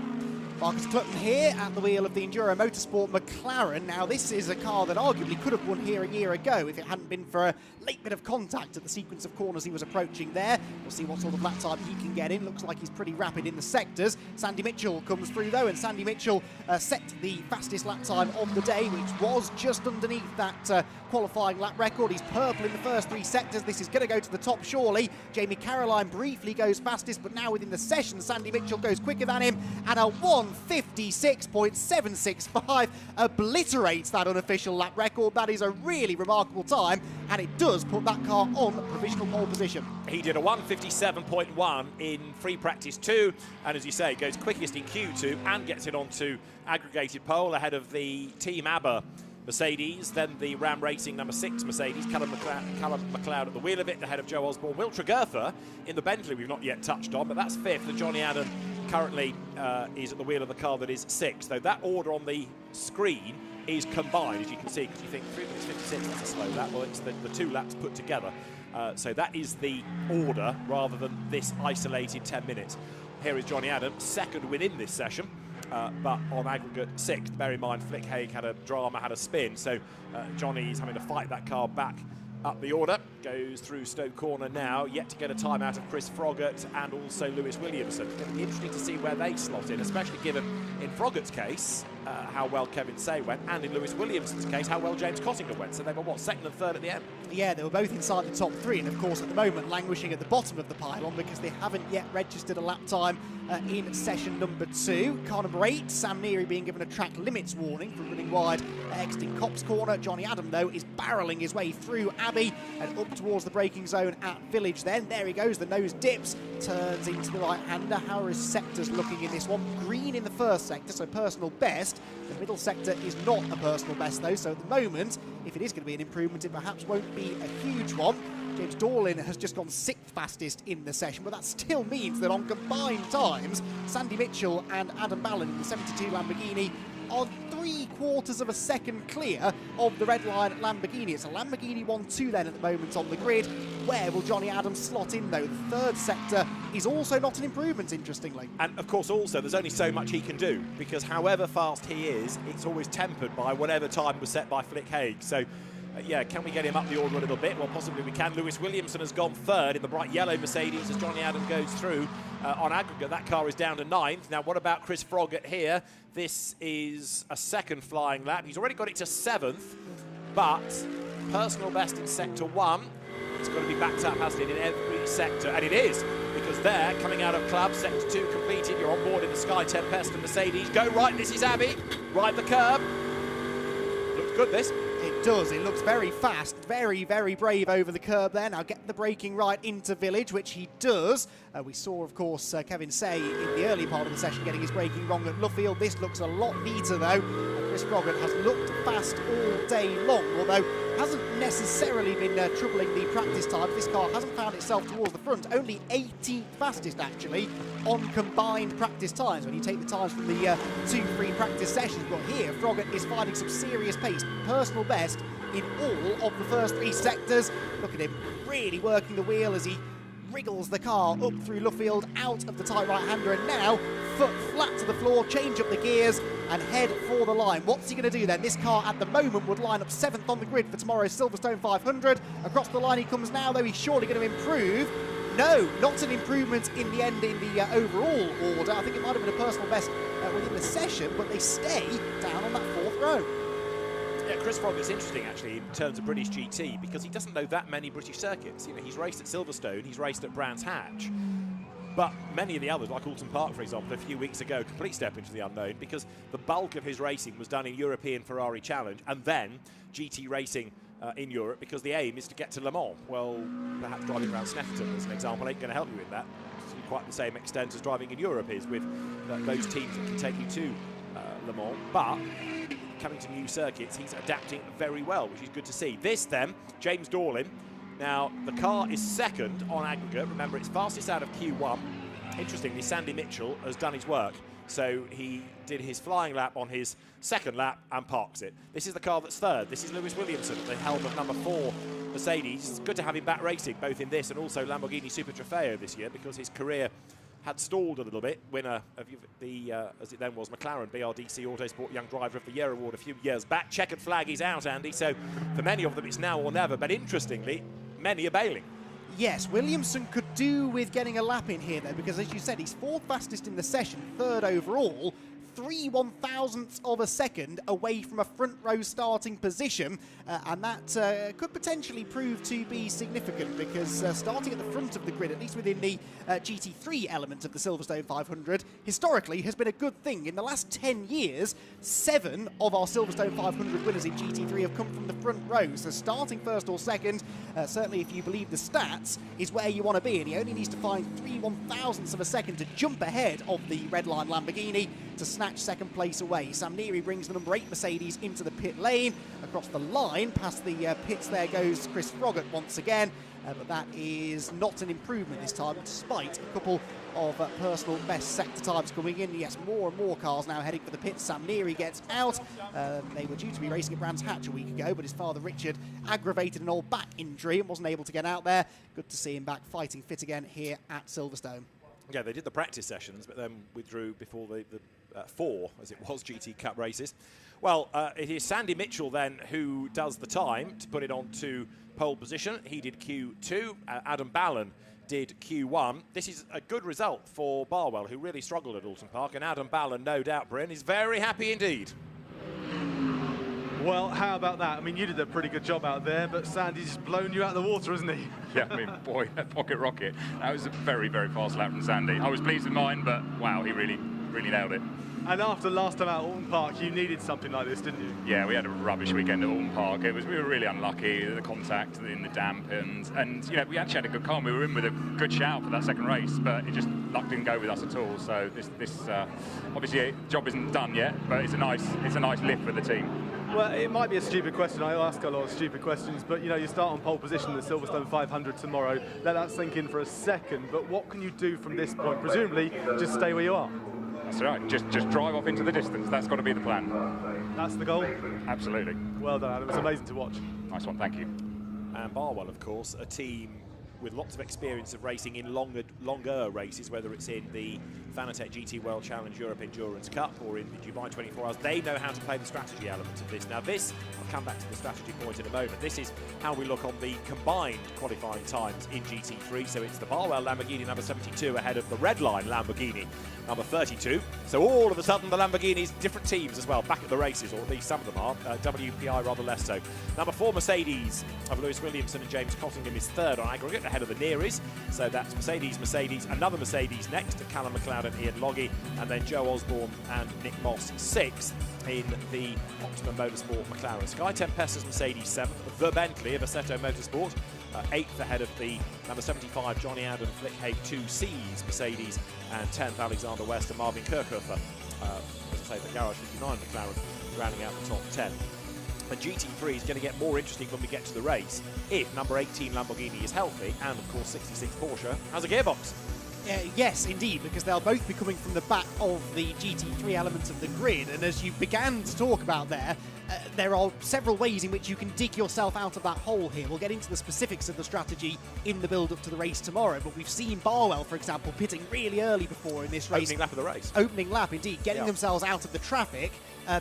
Marcus Clutton here at the wheel of the Enduro Motorsport McLaren. Now, this is a car that arguably could have won here a year ago if it hadn't been for a late bit of contact at the sequence of corners he was approaching there. We'll see what sort of lap time he can get in. Looks like he's pretty rapid in the sectors. Sandy Mitchell comes through, though, and Sandy Mitchell set the fastest lap time on the day, which was just underneath that qualifying lap record. He's purple in the first 3 sectors. This is going to go to the top, surely. Jamie Caroline briefly goes fastest, but now within the session, Sandy Mitchell goes quicker than him, and a 1:56.765 obliterates that unofficial lap record. That is a really remarkable time, and it does put that car on provisional pole position. He did a 1:57.1 in free practice 2, and as you say, goes quickest in Q2 and gets it onto aggregated pole ahead of the Team ABBA Mercedes, then the Ram Racing number 6 Mercedes, Callum McLeod at the wheel of it, ahead of Joe Osborne. Will Tregurtha in the Bentley we've not yet touched on, but that's 5th, the Johnny Adam currently is at the wheel of the car that is 6th. Though that order on the screen is combined, as you can see, because you think 3 minutes 56, that's a slow lap. Well, it's the 2 laps put together. So that is the order rather than this isolated 10 minutes. Here is Jonny Adams, 2nd within this session, but on aggregate 6th. Bear in mind, Flick Haig had a drama, had a spin, so Johnny's having to fight that car back up the order. Goes through Stoke Corner now, yet to get a time out of Chris Froggatt and also Lewis Williamson. It'll be interesting to see where they slot in, especially given in Froggatt's case how well Kevin Say went, and in Lewis Williamson's case how well James Cottingham went. So they were, what, 2nd and 3rd at the end? Yeah, they were both inside the top 3, and of course at the moment languishing at the bottom of the pylon because they haven't yet registered a lap time in session number 2. Car number 8, Sam Neary being given a track limits warning for running wide exiting Copse Corner. Jonny Adam, though, is barrelling his way through Abbey and up towards the braking zone at Village then. There he goes, the nose dips, turns into the right-hander. How are his sectors looking in this one? Green in the first sector, so personal best. The middle sector is not a personal best, though, so at the moment, if it is going to be an improvement, it perhaps won't be a huge one. James Dorlin has just gone 6th fastest in the session, but that still means that on combined times, Sandy Mitchell and Adam Ballin in the 72 Lamborghini are 3/4 of a second clear of the red line Lamborghini. It's a Lamborghini 1-2 then at the moment on the grid. Where will Jonny Adams slot in, though? The 3rd sector is also not an improvement, interestingly. And of course also there's only so much he can do, because however fast he is, it's always tempered by whatever time was set by Flick Haig. So yeah, can we get him up the order a little bit? Well, possibly we can. Lewis Williamson has gone 3rd in the bright yellow Mercedes as Jonny Adams goes through. On aggregate, that car is down to 9th. Now, what about Chris Froggatt here? This is a 2nd flying lap. He's already got it to 7th, but personal best in Sector 1. It's got to be backed up, hasn't it, in every sector? And it is, because there, coming out of club, Sector 2 completed. You're on board in the Sky Tempest and Mercedes. Go right, this is Abbey. Ride the curb. Looks good, this. It does. It looks very fast, very, very brave over the curb there. Now get the braking right into Village, which he does. We saw, of course, Kevin Say in the early part of the session getting his braking wrong at Luffield. This looks a lot neater, though. Chris Froggatt has looked fast all day long, although hasn't necessarily been troubling the practice times. This car hasn't found itself towards the front. Only 18th fastest, actually, on combined practice times when you take the times from the 2 free practice sessions. But here, Froggatt is finding some serious pace. Personal best in all of the first 3 sectors. Look at him really working the wheel as he wriggles the car up through Luffield, out of the tight right-hander, and now foot flat to the floor, change up the gears and head for the line. What's he going to do then? This car at the moment would line up 7th on the grid for tomorrow's Silverstone 500. Across the line he comes now, though. He's surely going to improve. No, not an improvement in the end in the overall order. I think it might have been a personal best within the session, but they stay down on that 4th row. Yeah, Chris Froggatt's interesting, actually, in terms of British GT, because he doesn't know that many British circuits. You know, he's raced at Silverstone, he's raced at Brands Hatch, but many of the others, like Alton Park, for example, a few weeks ago, complete step into the unknown, because the bulk of his racing was done in European Ferrari Challenge, and then GT racing in Europe, because the aim is to get to Le Mans. Well, perhaps driving around Snetterton, as an example, ain't going to help you in that, to quite the same extent as driving in Europe is, with those teams that can take you to Le Mans. But coming to new circuits, he's adapting very well, which is good to see. This then, James Dorlin. Now, the car is 2nd on aggregate. Remember, it's fastest out of Q1. Interestingly, Sandy Mitchell has done his work. So he did his flying lap on his 2nd lap and parks it. This is the car that's 3rd. This is Lewis Williamson at the helm of number 4 Mercedes. It's good to have him back racing, both in this and also Lamborghini Super Trofeo this year, because his career had stalled a little bit. Winner of the, as it then was, McLaren BRDC Autosport Young Driver of the Year award a few years back. Checkered flag is out, Andy, so for many of them it's now or never, but interestingly, many are bailing. Yes, Williamson could do with getting a lap in here, though, because as you said, he's 4th fastest in the session, 3rd overall, 3/1000ths of a second away from a front row starting position, and that could potentially prove to be significant, because starting at the front of the grid, at least within the GT3 element of the Silverstone 500, historically has been a good thing. In the last 10 years, 7 of our Silverstone 500 winners in GT3 have come from the front row, so starting 1st or 2nd, certainly if you believe the stats, is where you want to be, and he only needs to find 3/1000ths of a second to jump ahead of the red line Lamborghini to snatch 2nd place away. Sam Neary brings the number 8 Mercedes into the pit lane. Across the line, past the pits there goes Chris Froggatt once again. but that is not an improvement this time, despite a couple of personal best sector times coming in. Yes, more and more cars now heading for the pits. Sam Neary gets out. They were due to be racing at Brands Hatch a week ago, but his father Richard aggravated an old back injury and wasn't able to get out there. Good to see him back fighting fit again here at Silverstone. Yeah, they did the practice sessions, but then withdrew before the 4, as it was, GT Cup races. Well, it is Sandy Mitchell then who does the time to put it on to pole position. He did Q2. Adam Ballon did Q1. This is a good result for Barwell, who really struggled at Alton Park, and Adam Ballon, no doubt, Bryn, is very happy indeed. Well, how about that? I mean, you did a pretty good job out there, but Sandy's blown you out of the water, hasn't he? Yeah, I mean, boy, that pocket rocket. That was a very, very fast lap from Sandy. I was pleased with mine, but wow, he really nailed it. And after last time out at Alton Park, you needed something like this, didn't you? Yeah, we had a rubbish weekend at Alton Park. We were really unlucky, the contact in the damp, and you know, we actually had a good car. We were in with a good shout for that second race, but it just luck didn't go with us at all. So this obviously job isn't done yet, but it's a nice lift for the team. Well, it might be a stupid question. I ask a lot of stupid questions, but you know, you start on pole position in the Silverstone 500 tomorrow. Let that sink in for a second. But what can you do from this point? Presumably, just stay where you are. That's right. Just drive off into the distance. That's got to be the plan. That's the goal? Absolutely. Well done, Adam. It was amazing to watch. Nice one. Thank you. And Barwell, of course, a team with lots of experience of racing in longer races, whether it's in the Fanatec GT World Challenge Europe Endurance Cup or in the Dubai 24 Hours. They know how to play the strategy element of this. Now this, I'll come back to the strategy point in a moment, this is how we look on the combined qualifying times in GT3. So it's the Barwell Lamborghini number 72 ahead of the Redline Lamborghini number 32. So all of a sudden the Lamborghinis, different teams as well, back at the races, or at least some of them are. WPI rather less so. Number 4 Mercedes of Lewis Williamson and James Cottingham is third on aggregate, ahead of the Nearys. So that's Mercedes, another Mercedes next to Callum McLeod and Ian Loggy, and then Joe Osborne and Nick Moss 6th in the Optimum Motorsport McLaren. Sky Tempesta's Mercedes 7th, the Bentley of Assetto Motorsport 8th ahead of the number 75 Johnny Adam Flickhague 2C's Mercedes, and 10th Alexander West and Marvin Kirchhofer, as I say, the Garage 59 McLaren rounding out the top 10. And GT3 is going to get more interesting when we get to the race if number 18 Lamborghini is healthy and, of course, 66 Porsche has a gearbox. Yes, indeed, because they'll both be coming from the back of the GT3 elements of the grid. And as you began to talk about there are several ways in which you can dig yourself out of that hole here. We'll get into the specifics of the strategy in the build-up to the race tomorrow, but we've seen Barwell, for example, pitting really early before in this race. Opening lap of the race. Opening lap, indeed, getting themselves out of the traffic.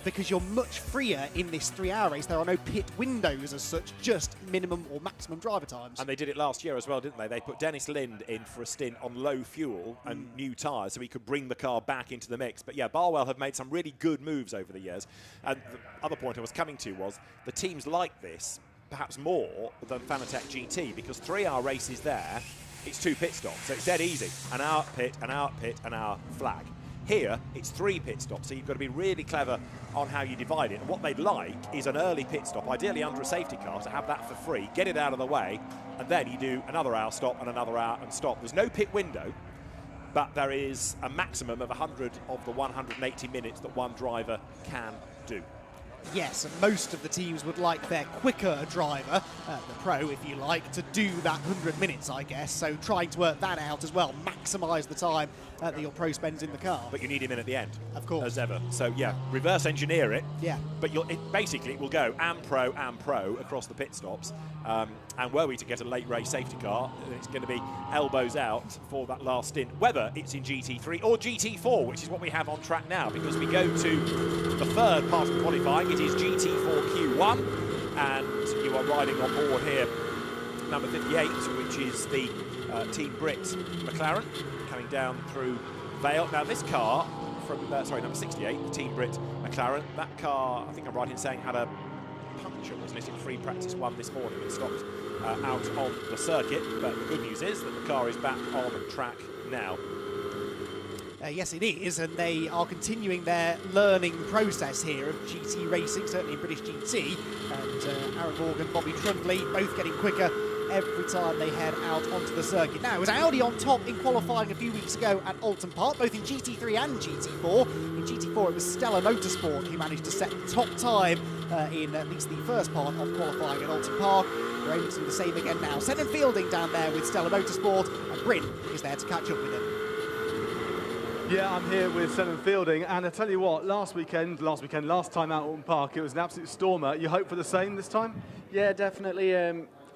Because you're much freer in this 3-hour race. There are no pit windows as such, just minimum or maximum driver times. And they did it last year as well, didn't they? They put Dennis Lind in for a stint on low fuel and new tyres so he could bring the car back into the mix. But yeah, Barwell have made some really good moves over the years. And the other point I was coming to was the teams like this, perhaps more than Fanatec GT, because 3-hour races there, it's 2 pit stops. So it's dead easy. An hour pit, an hour pit, an hour flag. Here, it's 3 pit stops, so you've got to be really clever on how you divide it. And what they'd like is an early pit stop, ideally under a safety car, to have that for free, get it out of the way, and then you do another hour stop and another hour and stop. There's no pit window, but there is a maximum of 100 of the 180 minutes that one driver can do. Yes, and most of the teams would like their quicker driver, the pro if you like, to do that 100 minutes, I guess. So trying to work that out as well, maximise the time that your pro spends in the car. But you need him in at the end. Of course. As ever. So yeah, reverse engineer it. Yeah. But basically it will go and pro across the pit stops. And were we to get a late race safety car, it's going to be elbows out for that last stint, whether it's in GT3 or GT4, which is what we have on track now, because we go to the third part of qualifying. It is GT4 Q1, and you are riding on board here number 58, which is the Team Brit McLaren, coming down through Vale. Now this car from, number 68, the Team Brit McLaren, that car, I think I'm right in saying, had a puncture, wasn't it, in free practice 1 this morning. It stopped out on the circuit, but the good news is that the car is back on track now. Yes, it is, and they are continuing their learning process here of GT racing, certainly in British GT, and Aaron Morgan, Bobby Trundley, both getting quicker every time they head out onto the circuit. Now, it was Audi on top in qualifying a few weeks ago at Alton Park, both in GT3 and GT4. In GT4, it was Stellar Motorsport who managed to set the top time in at least the first part of qualifying at Alton Park. They're aiming to do the same again now. Senan Fielding down there with Stellar Motorsport, and Bryn is there to catch up with him. Yeah, I'm here with Senan Fielding, and I tell you what, last time out at Alton Park, it was an absolute stormer. You hope for the same this time? Yeah, definitely.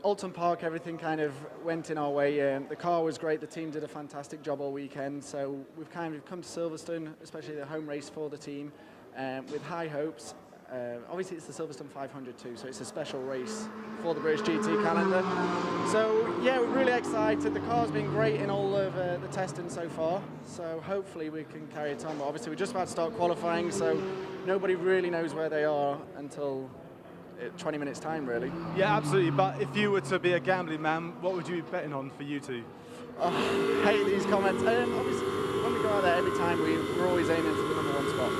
Alton Park, everything kind of went in our way. The car was great, the team did a fantastic job all weekend, so we've kind of come to Silverstone, especially the home race for the team, with high hopes. Obviously it's the Silverstone 500 too, so it's a special race for the British GT calendar. So yeah, we're really excited. The car's been great in all of the testing so far, so hopefully we can carry it on. But obviously we're just about to start qualifying, so nobody really knows where they are until 20 minutes time, really. Yeah, absolutely. But if you were to be a gambling man, what would you be betting on for you two? Oh, I hate these comments. Obviously, when we go out there every time, we're always aiming for the number one spot.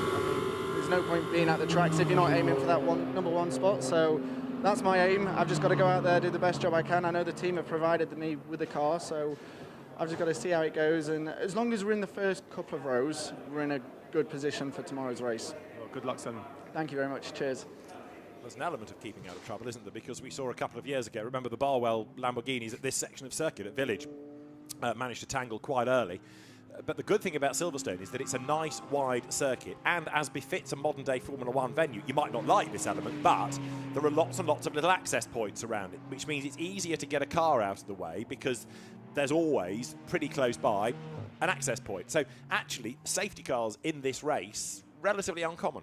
There's no point being at the tracks if you're not aiming for that number one spot. So that's my aim. I've just got to go out there, do the best job I can. I know the team have provided me with the car, so I've just got to see how it goes. And as long as we're in the first couple of rows, we're in a good position for tomorrow's race. Well, good luck, Senan. Thank you very much. Cheers. There's an element of keeping out of trouble, isn't there? Because we saw a couple of years ago, remember the Barwell Lamborghinis at this section of circuit at Village managed to tangle quite early. But the good thing about Silverstone is that it's a nice, wide circuit, and as befits a modern-day Formula One venue, you might not like this element, but there are lots and lots of little access points around it, which means it's easier to get a car out of the way because there's always, pretty close by, an access point. So actually, safety cars in this race, relatively uncommon.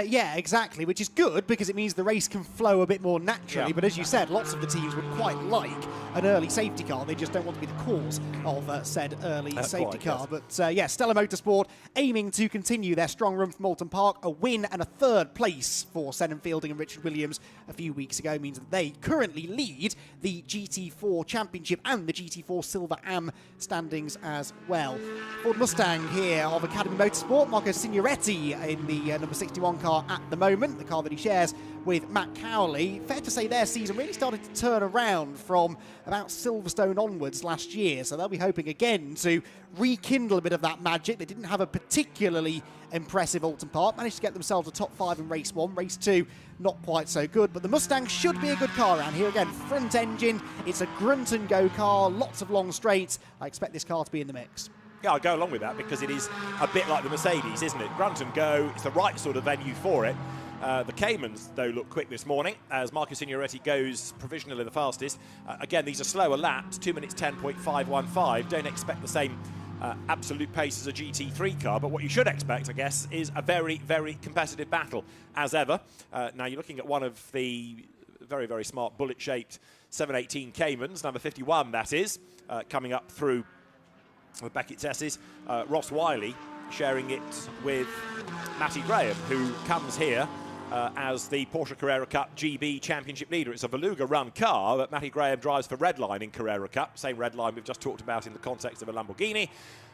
Yeah, exactly, which is good because it means the race can flow a bit more naturally. Yeah. But as you said, lots of the teams would quite like an early safety car. They just don't want to be the cause of said early safety car. Yes. But yeah, Stellar Motorsport aiming to continue their strong run from Alton Park. A win and a third place for Senan Fielding and Richard Williams a few weeks ago means that they currently lead the GT4 Championship and the GT4 Silver Am standings as well. Ford Mustang here of Academy Motorsport. Marco Signoretti in the number 61 car at the moment, the car that he shares with Matt Cowley. Fair to say their season really started to turn around from about Silverstone onwards last year, so they'll be hoping again to rekindle a bit of that magic. They didn't have a particularly impressive Alton Park, managed to get themselves a top 5 in race 1. Race 2, not quite so good, but the Mustang should be a good car around here. Again, front engine, it's a grunt and go car, lots of long straights. I expect this car to be in the mix. Yeah, I'll go along with that because it is a bit like the Mercedes, isn't it? Grunt and go, it's the right sort of venue for it. The Caymans, though, look quick this morning as Marco Signoretti goes provisionally the fastest. Again, these are slower laps, 2 minutes 10.515. Don't expect the same absolute pace as a GT3 car, but what you should expect, I guess, is a very, very competitive battle, as ever. Now, you're looking at one of the very, very smart bullet-shaped 718 Caymans, number 51, that is, coming up through the Beckett's S's. Ross Wiley sharing it with Matty Graham, who comes here as the Porsche Carrera Cup GB Championship leader. It's a Beluga run car, but Matty Graham drives for Redline in Carrera Cup, same Redline we've just talked about in the context of a Lamborghini.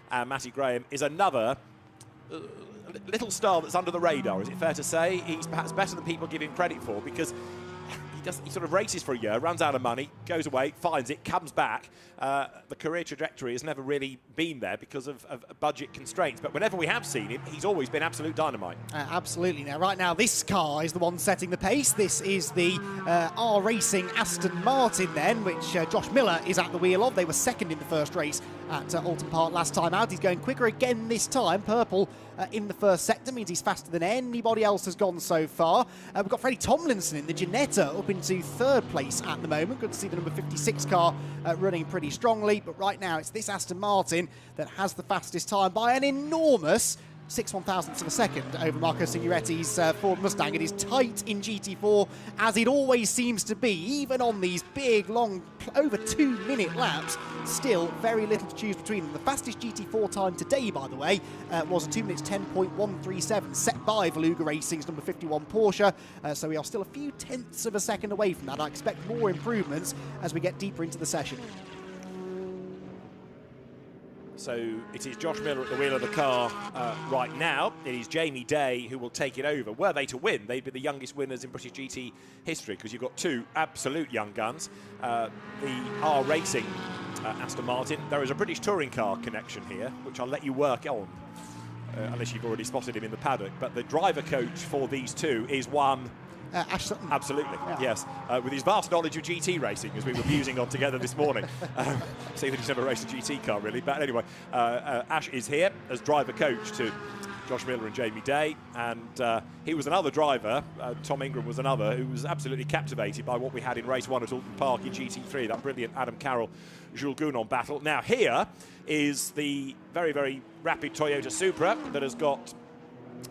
And Matty Graham is another little star that's under the radar, is it fair to say? He's perhaps better than people give him credit for because he sort of races for a year, runs out of money, goes away, finds it, comes back. The career trajectory has never really been there because of budget constraints. But whenever we have seen him, he's always been absolute dynamite. Absolutely. Now, right now, this car is the one setting the pace. This is the R Racing Aston Martin, then, which Josh Miller is at the wheel of. They were second in the first race at Alton Park last time out. He's going quicker again this time. Purple in the first sector means he's faster than anybody else has gone so far. We've got Freddie Tomlinson in the Ginetta up into third place at the moment. Good to see the number 56 car running pretty strongly, but right now it's this Aston Martin that has the fastest time by an enormous 6/1000ths of a second over Marco Signoretti's Ford Mustang. It is tight in GT4, as it always seems to be, even on these big, long, over 2-minute laps. Still, very little to choose between them. The fastest GT4 time today, by the way, was a 2 minutes 10.137, set by Beluga Racing's number 51 Porsche. So we are still a few tenths of a second away from that. I expect more improvements as we get deeper into the session. So it is Josh Miller at the wheel of the car right now. It is Jamie Day who will take it over. Were they to win, they'd be the youngest winners in British GT history, because you've got two absolute young guns. The R Racing Aston Martin. There is a British touring car connection here, which I'll let you work on, unless you've already spotted him in the paddock. But the driver coach for these two is one... Ash Sutton. Absolutely, yeah. yes. With his vast knowledge of GT racing, as we were musing on together this morning. See that he's never raced a GT car, really. But anyway, Ash is here as driver coach to Josh Miller and Jamie Day. And he was another driver, Tom Ingram was another, who was absolutely captivated by what we had in race 1 at Alton Park in GT3, that brilliant Adam Carroll, Jules Gounon battle. Now here is the very, very rapid Toyota Supra that has got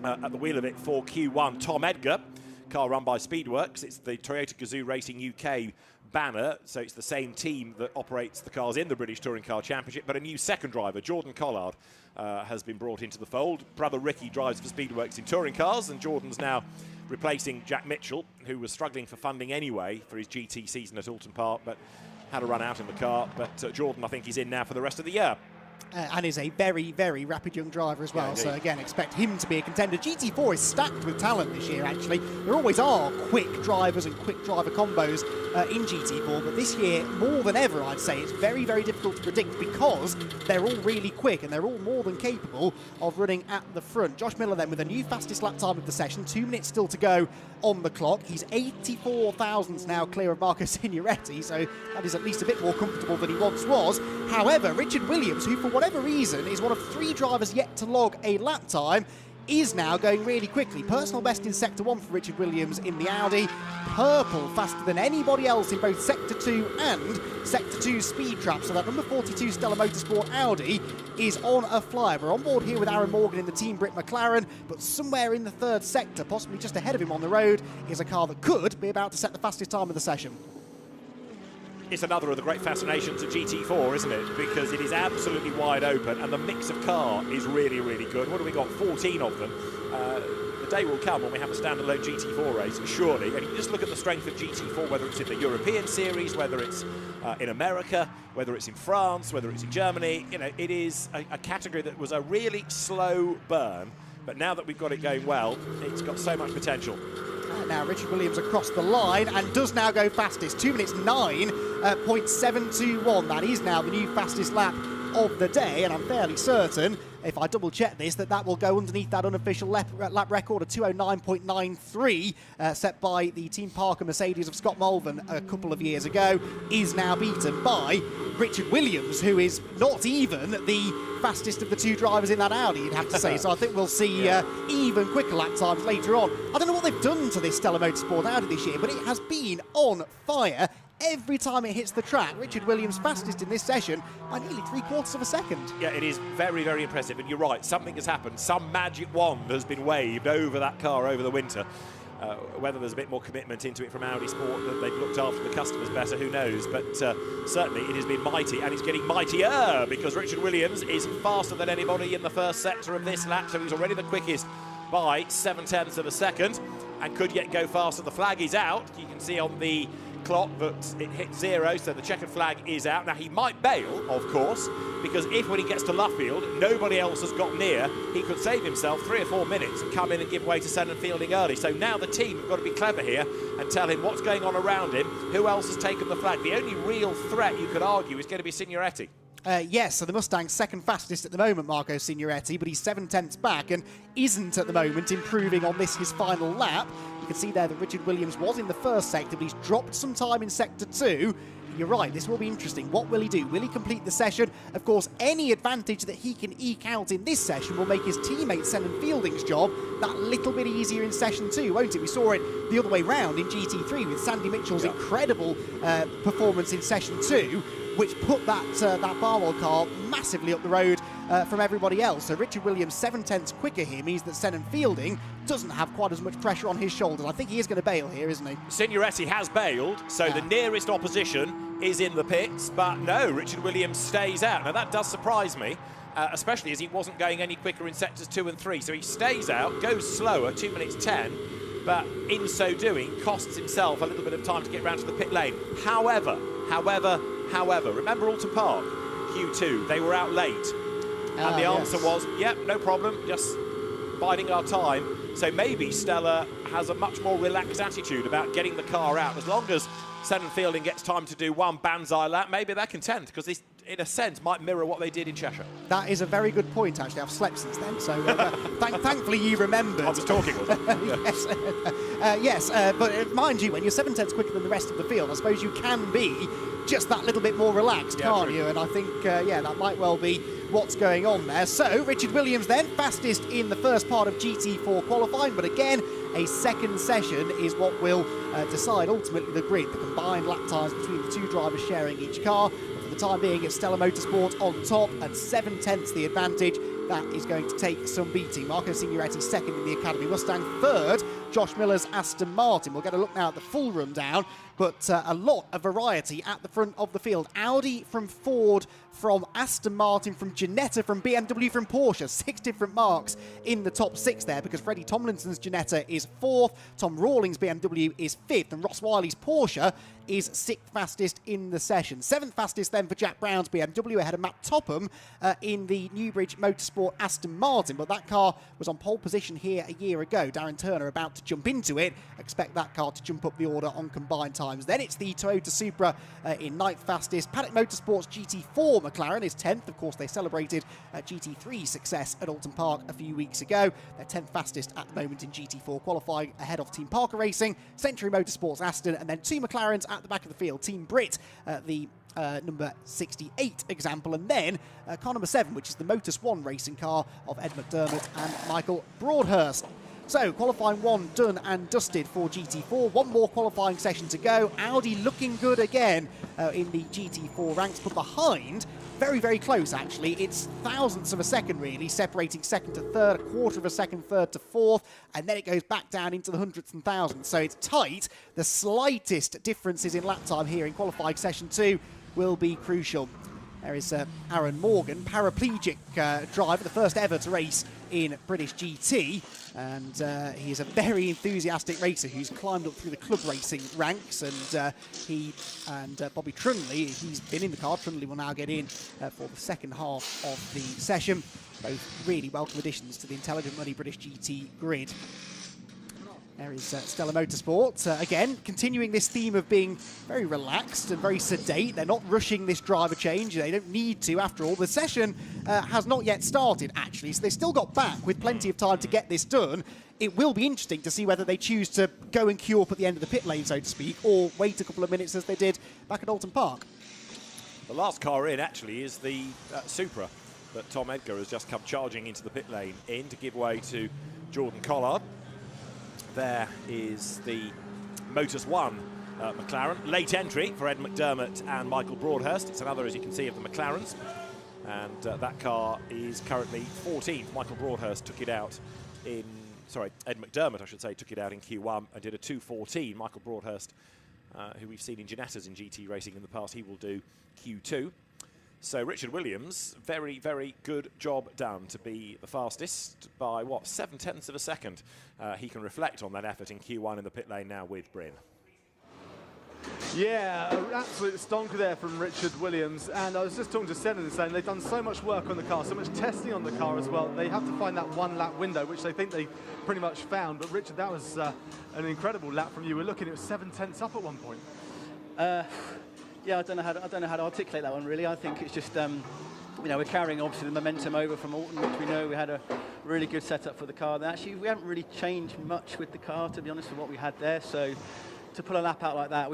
at the wheel of it for Q1 Tom Edgar. Car run by Speedworks. It's the Toyota Gazoo Racing UK banner, so it's the same team that operates the cars in the British Touring Car Championship, but a new second driver, Jordan Collard, has been brought into the fold. Brother Ricky drives for Speedworks in touring cars, and Jordan's now replacing Jack Mitchell, who was struggling for funding anyway for his GT season at Alton Park, but had a run out in the car. But Jordan, I think, is in now for the rest of the year. And is a very, very rapid young driver as well. So again, expect him to be a contender. GT4 is stacked with talent this year, actually. There always are quick drivers and quick driver combos in GT4, but this year, more than ever, I'd say, it's very, very difficult to predict because they're all really quick and they're all more than capable of running at the front. Josh Miller then with a new fastest lap time of the session, 2 minutes still to go on the clock. He's 84 thousandths now clear of Marco Signoretti, so that is at least a bit more comfortable than he once was. However, Richard Williams, who for whatever reason is one of 3 drivers yet to log a lap time, is now going really quickly. Personal best in Sector 1 for Richard Williams in the Audi. Purple faster than anybody else in both Sector 2 and Sector 2 speed trap. So that number 42 Stella Motorsport Audi is on a flyer. We're on board here with Aaron Morgan in the Team Brit McLaren, but somewhere in the 3rd sector, possibly just ahead of him on the road, is a car that could be about to set the fastest time of the session. It's another of the great fascinations of GT4, isn't it? Because it is absolutely wide open and the mix of car is really, really good. What have we got? 14 of them. The day will come when we have a standalone GT4 race, surely. And you just look at the strength of GT4, whether it's in the European series, whether it's in America, whether it's in France, whether it's in Germany. You know, it is a category that was a really slow burn. But now that we've got it going well, it's got so much potential. Now Richard Williams across the line and does now go fastest. 2 minutes 9.721. That is now the new fastest lap of the day, and I'm fairly certain, if I double check this, that will go underneath that unofficial lap record of 209.93 set by the Team Parker Mercedes of Scott Malvern a couple of years ago, is now beaten by Richard Williams, who is not even the fastest of the 2 drivers in that Audi, you'd have to say. So I think we'll see even quicker lap times later on. I don't know what they've done to this Stella Motorsport Audi this year, but it has been on fire. Every time it hits the track, Richard Williams fastest in this session by nearly 3/4 of a second. Yeah, it is very, very impressive. And you're right, something has happened. Some magic wand has been waved over that car over the winter. Whether there's a bit more commitment into it from Audi Sport, that they've looked after the customers better, who knows? But certainly it has been mighty, and it's getting mightier because Richard Williams is faster than anybody in the 1st sector of this lap, so he's already the quickest by 7/10 of a second and could yet go faster. The flag is out. You can see on the clock that it hit 0, so the checkered flag is out. Now he might bail, of course, because if when he gets to Luffield nobody else has got near, he could save himself 3 or 4 minutes and come in and give way to Senna Fielding early. So now the team have got to be clever here and tell him what's going on around him, who else has taken the flag. The only real threat you could argue is going to be Signoretti. Yes, so the Mustang's second fastest at the moment, Marco Signoretti, but he's 7/10 back and isn't at the moment improving on this, his final lap. You can see there that Richard Williams was in the 1st sector, but he's dropped some time in Sector 2. You're right, this will be interesting. What will he do? Will he complete the session? Of course, any advantage that he can eke out in this session will make his teammate Senan Fielding's job that little bit easier in Session 2, won't it? We saw it the other way round in GT3 with Sandy Mitchell's incredible performance in Session 2, which put that Barwell car massively up the road from everybody else. So Richard Williams 7/10 quicker here means that Senan Fielding doesn't have quite as much pressure on his shoulders. I think he is going to bail here, isn't he? Signoretti has bailed, so the nearest opposition is in the pits, but no, Richard Williams stays out. Now that does surprise me, especially as he wasn't going any quicker in sectors 2 and 3. So he stays out, goes slower, 2 minutes 10, but in so doing costs himself a little bit of time to get round to the pit lane. However, remember Alton Park, Q2, they were out late. And the answer was, yep, no problem, just biding our time. So maybe Stella has a much more relaxed attitude about getting the car out. As long as Sennan Fielding gets time to do one Banzai lap, maybe they're content, because this, in a sense, might mirror what they did in Cheshire. That is a very good point, actually. I've slept since then, so thankfully you remembered. I was talking, wasn't I? Yes, but mind you, when you're 7/10 quicker than the rest of the field, I suppose you can be just that little bit more relaxed, can't you? And I think, that might well be what's going on there. So, Richard Williams then, fastest in the first part of GT4 qualifying, but again, a second session is what will decide ultimately the grid, the combined lap times between the two drivers sharing each car. But for the time being, it's Stella Motorsport on top at 7/10 the advantage. That is going to take some beating. Marco Signoretti second in the Academy Mustang, third Josh Miller's Aston Martin. We'll get a look now at the full rundown, but a lot of variety at the front of the field. Audi from Ford, from Aston Martin, from Ginetta, from BMW, from Porsche. 6 different marks in the top 6 there, because Freddie Tomlinson's Ginetta is 4th, Tom Rawlings' BMW is 5th, and Ross Wiley's Porsche is 6th fastest in the session. 7th fastest then for Jack Brown's BMW, ahead of Matt Topham in the Newbridge Motorsport Aston Martin, but that car was on pole position here a year ago. Darren Turner about to jump into it. Expect that car to jump up the order on combined times. Then it's the Toyota Supra in 9th fastest. Paddock Motorsports GT4 McLaren is 10th. Of course, they celebrated GT3 success at Alton Park a few weeks ago. They're 10th fastest at the moment in GT4 qualifying, ahead of Team Parker Racing, Century Motorsports Aston, and then 2 McLarens at the back of the field. Team Brit, the number 68 example, and then car number 7, which is the Motus One racing car of Ed McDermott and Michael Broadhurst. So, qualifying 1 done and dusted for GT4. One more qualifying session to go. Audi looking good again in the GT4 ranks, but behind, very, very close actually. It's thousandths of a second really, separating second to third, a quarter of a second third to fourth, and then it goes back down into the hundredths and thousandths. So it's tight. The slightest differences in lap time here in qualifying session 2 will be crucial. There is Aaron Morgan, paraplegic driver, the first ever to race in British GT, and he is a very enthusiastic racer who's climbed up through the club racing ranks, and he and Bobby Trunley, he's been in the car. Trunley will now get in for the second half of the session. Both really welcome additions to the Intelligent Money British GT grid. There is Stella Motorsport, again, continuing this theme of being very relaxed and very sedate. They're not rushing this driver change. They don't need to, after all. The session has not yet started, actually, so they've still got back with plenty of time to get this done. It will be interesting to see whether they choose to go and queue up at the end of the pit lane, so to speak, or wait a couple of minutes as they did back at Alton Park. The last car in, actually, is the Supra that Tom Edgar has just come charging into the pit lane in to give way to Jordan Collard. There is the Motus One McLaren. Late entry for Ed McDermott and Michael Broadhurst. It's another, as you can see, of the McLarens. And that car is currently 14th. Michael Broadhurst took it out in... Sorry, Ed McDermott, I should say, took it out in Q1 and did a 2:14. Michael Broadhurst, who we've seen in Ginettas in GT racing in the past, he will do Q2. So Richard Williams, very, very good job done to be the fastest by, what, 7/10 of a second. He can reflect on that effort in Q1 in the pit lane now with Bryn. Yeah, an absolute stonker there from Richard Williams. And I was just talking to Sennan and saying they've done so much work on the car, so much testing on the car as well. They have to find that 1 lap window, which they think they pretty much found. But Richard, that was an incredible lap from you. We're looking, it was 7/10 up at one point. Yeah, I don't know how to articulate that one really. I think it's just we're carrying obviously the momentum over from Alton, which we know we had a really good setup for the car. And actually, we haven't really changed much with the car, to be honest, with what we had there. So to pull a lap out like that,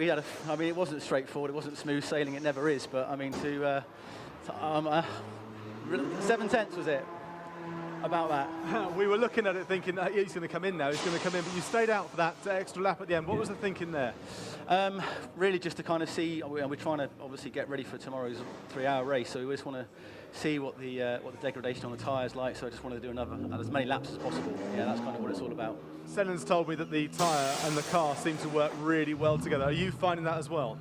I mean, it wasn't straightforward. It wasn't smooth sailing. It never is. But I mean, 7/10 was it? About that. We were looking at it thinking he's going to come in now, he's going to come in, but you stayed out for that extra lap at the end. What was the thinking there? Really just to kind of see, we're trying to obviously get ready for tomorrow's 3-hour race, so we just want to see what the degradation on the tyres like, so I just wanted to do as many laps as possible. Yeah, that's kind of what it's all about. Sennan's told me that the tyre and the car seem to work really well together. Are you finding that as well?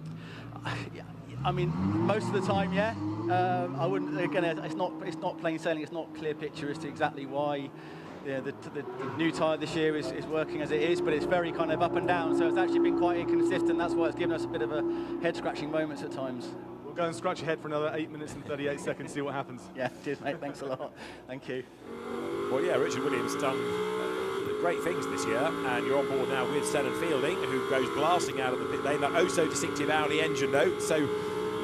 I mean, most of the time, yeah. I wouldn't. Again, it's not plain sailing. It's not clear picture as to exactly why the new tyre this year is working as it is, but it's very kind of up and down. So it's actually been quite inconsistent. That's why it's given us a bit of a head-scratching moments at times. We'll go and scratch your head for another 8 minutes and 38 seconds, see what happens. Yeah, cheers, mate. Thanks a lot. Thank you. Well, yeah, Richard Williams done great things this year, and you're on board now with Senan Fielding, who goes blasting out of the pit lane. That oh-so distinctive Audi engine note, so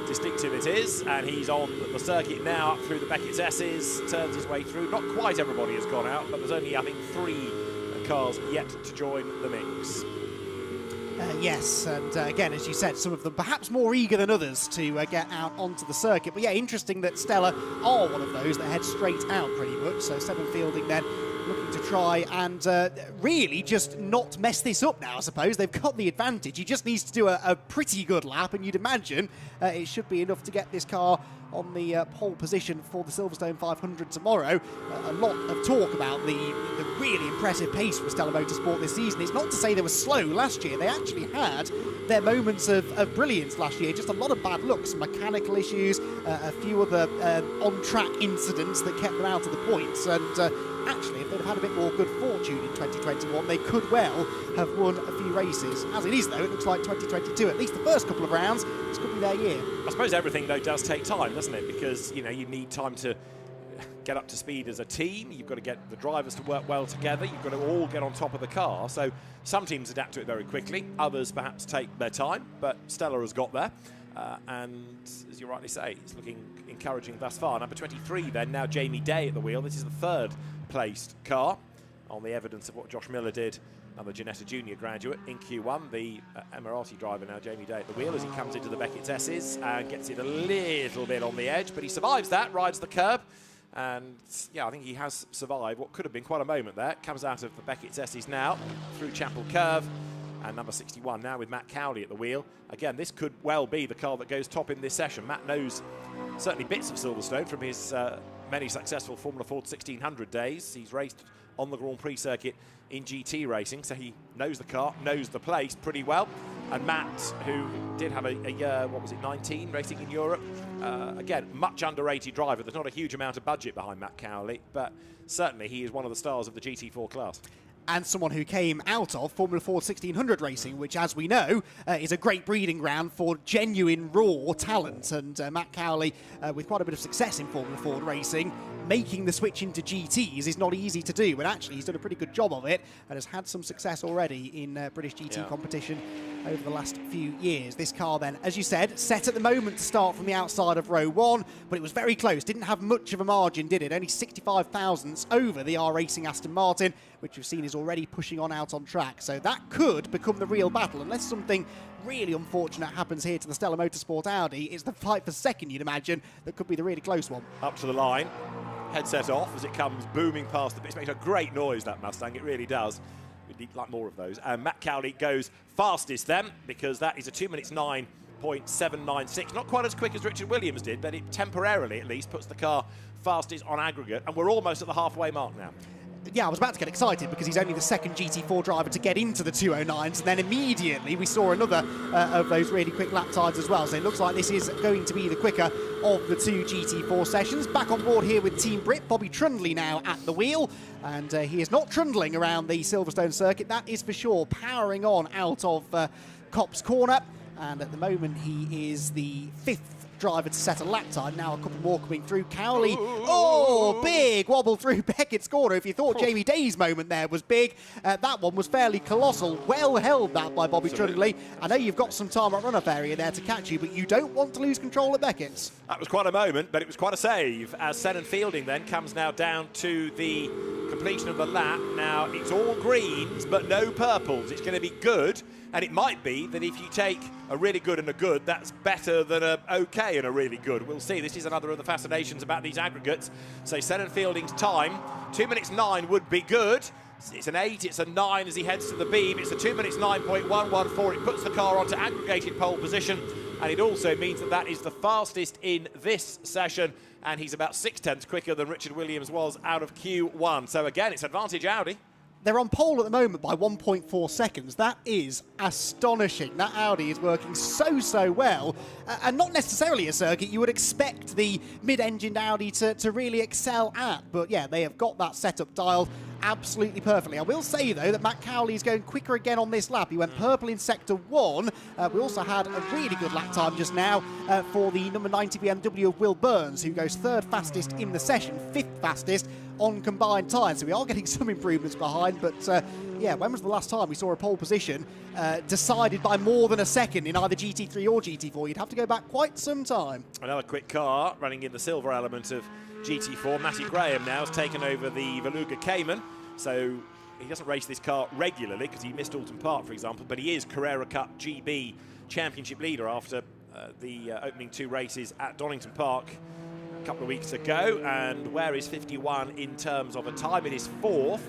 distinctive it is, and he's on the circuit now up through the Beckett's S's, turns his way through. Not quite everybody has gone out, but there's only, I think, 3 cars yet to join the mix. Yes, and again, as you said, some of them perhaps more eager than others to get out onto the circuit. But yeah, interesting that Stella are one of those that head straight out pretty much. So Senan Fielding then looking to try and really just not mess this up now, I suppose. They've got the advantage. He just needs to do a pretty good lap, and you'd imagine it should be enough to get this car on the pole position for the Silverstone 500 tomorrow. A lot of talk about the really impressive pace from Stella Motorsport this season. It's not to say they were slow last year. They actually had their moments of brilliance last year. Just a lot of bad luck, some mechanical issues, a few other on-track incidents that kept them out of the points. And actually, if they'd have had a bit more good fortune in 2021, they could well have won a few races. As it is, though, it looks like 2022, at least the first couple of rounds, this could be their year. I suppose everything, though, does take time, doesn't it? Because, you know, you need time to get up to speed as a team. You've got to get the drivers to work well together. You've got to all get on top of the car. So some teams adapt to it very quickly. Others perhaps take their time, but Stella has got there. And as you rightly say, it's looking encouraging thus far. Number 23 then, now Jamie Day at the wheel. This is the 3rd placed car on the evidence of what Josh Miller did, another Ginetta Junior graduate in Q1. The Emirati driver now, Jamie Day at the wheel, as he comes into the Beckett's S's and gets it a little bit on the edge, but he survives that, rides the curb. And yeah, I think he has survived what could have been quite a moment there. Comes out of the Beckett's S's now through Chapel Curve. And number 61 now with Matt Cowley at the wheel. Again, this could well be the car that goes top in this session. Matt knows certainly bits of Silverstone from his many successful Formula Ford 1600 days. He's raced on the Grand Prix circuit in GT racing, so he knows the car, knows the place pretty well. And Matt, who did have a year, 19, racing in Europe. Again, much underrated driver. There's not a huge amount of budget behind Matt Cowley, but certainly he is one of the stars of the GT4 class. And someone who came out of Formula Ford 1600 racing, which, as we know, is a great breeding ground for genuine raw talent. And Matt Cowley, with quite a bit of success in Formula Ford racing, making the switch into GTs is not easy to do, but actually he's done a pretty good job of it and has had some success already in British GT competition over the last few years. This car then, as you said, set at the moment to start from the outside of row 1, but it was very close. Didn't have much of a margin, did it? Only 65 thousandths over the R Racing Aston Martin, which we've seen is already pushing on out on track. So that could become the real battle, unless something really unfortunate happens here to the Stella Motorsport Audi. It's the fight for second, you'd imagine, that could be the really close one. Up to the line. Headset off as it comes booming past the bit. It makes a great noise, that Mustang, it really does. We'd like more of those. And Matt Cowley goes fastest then, because that is a 2 minutes 9.796. Not quite as quick as Richard Williams did, but it temporarily at least puts the car fastest on aggregate. And we're almost at the halfway mark now. Yeah, I was about to get excited because he's only the second GT4 driver to get into the 209s, and then immediately we saw another of those really quick lap times as well. So it looks like this is going to be the quicker of the 2 GT4 sessions. Back on board here with Team Brit, Bobby Trundley now at the wheel, and he is not trundling around the Silverstone circuit, that is for sure, powering on out of Copse Corner, and at the moment he is the 5th driver to set a lap time. Now a couple more coming through. Cowley, big wobble through Beckett's corner. If you thought Jamie Day's moment there was big, that one was fairly colossal. Well held that by Bobby Trundley. I know you've got some time at run-off area there to catch you, but you don't want to lose control at Beckett's. That was quite a moment, but it was quite a save as Senan Fielding then comes now down to the completion of the lap. Now it's all greens but no purples. It's going to be good. And it might be that if you take a really good and a good, that's better than a okay and a really good. We'll see. This is another of the fascinations about these aggregates. So Senan Fielding's time, 2 minutes 9 would be good. It's an 8, it's a 9 as he heads to the beam. It's a 2 minutes 9.114. It puts the car onto aggregated pole position. And it also means that that is the fastest in this session. And he's about 6 tenths quicker than Richard Williams was out of Q1. So again, it's advantage Audi. They're on pole at the moment by 1.4 seconds. That is astonishing. That Audi is working so well. And not necessarily a circuit you would expect the mid-engined Audi to really excel at. But yeah, they have got that setup dialed absolutely perfectly. I will say, though, that Matt Cowley is going quicker again on this lap. He went purple in Sector 1. We also had a really good lap time just now for the number 90 BMW of Will Burns, who goes 3rd fastest in the session, 5th fastest on combined tyres. So we are getting some improvements behind, but yeah, when was the last time we saw a pole position decided by more than a second in either GT3 or GT4? You'd have to go back quite some time. Another quick car running in the silver element of GT4. Matty Graham now has taken over the Veluga Cayman, so he doesn't race this car regularly because he missed Alton Park, for example, but he is Carrera Cup GB Championship leader after the opening 2 races at Donington Park a couple of weeks ago. And where is 51 in terms of a time? It is 4th,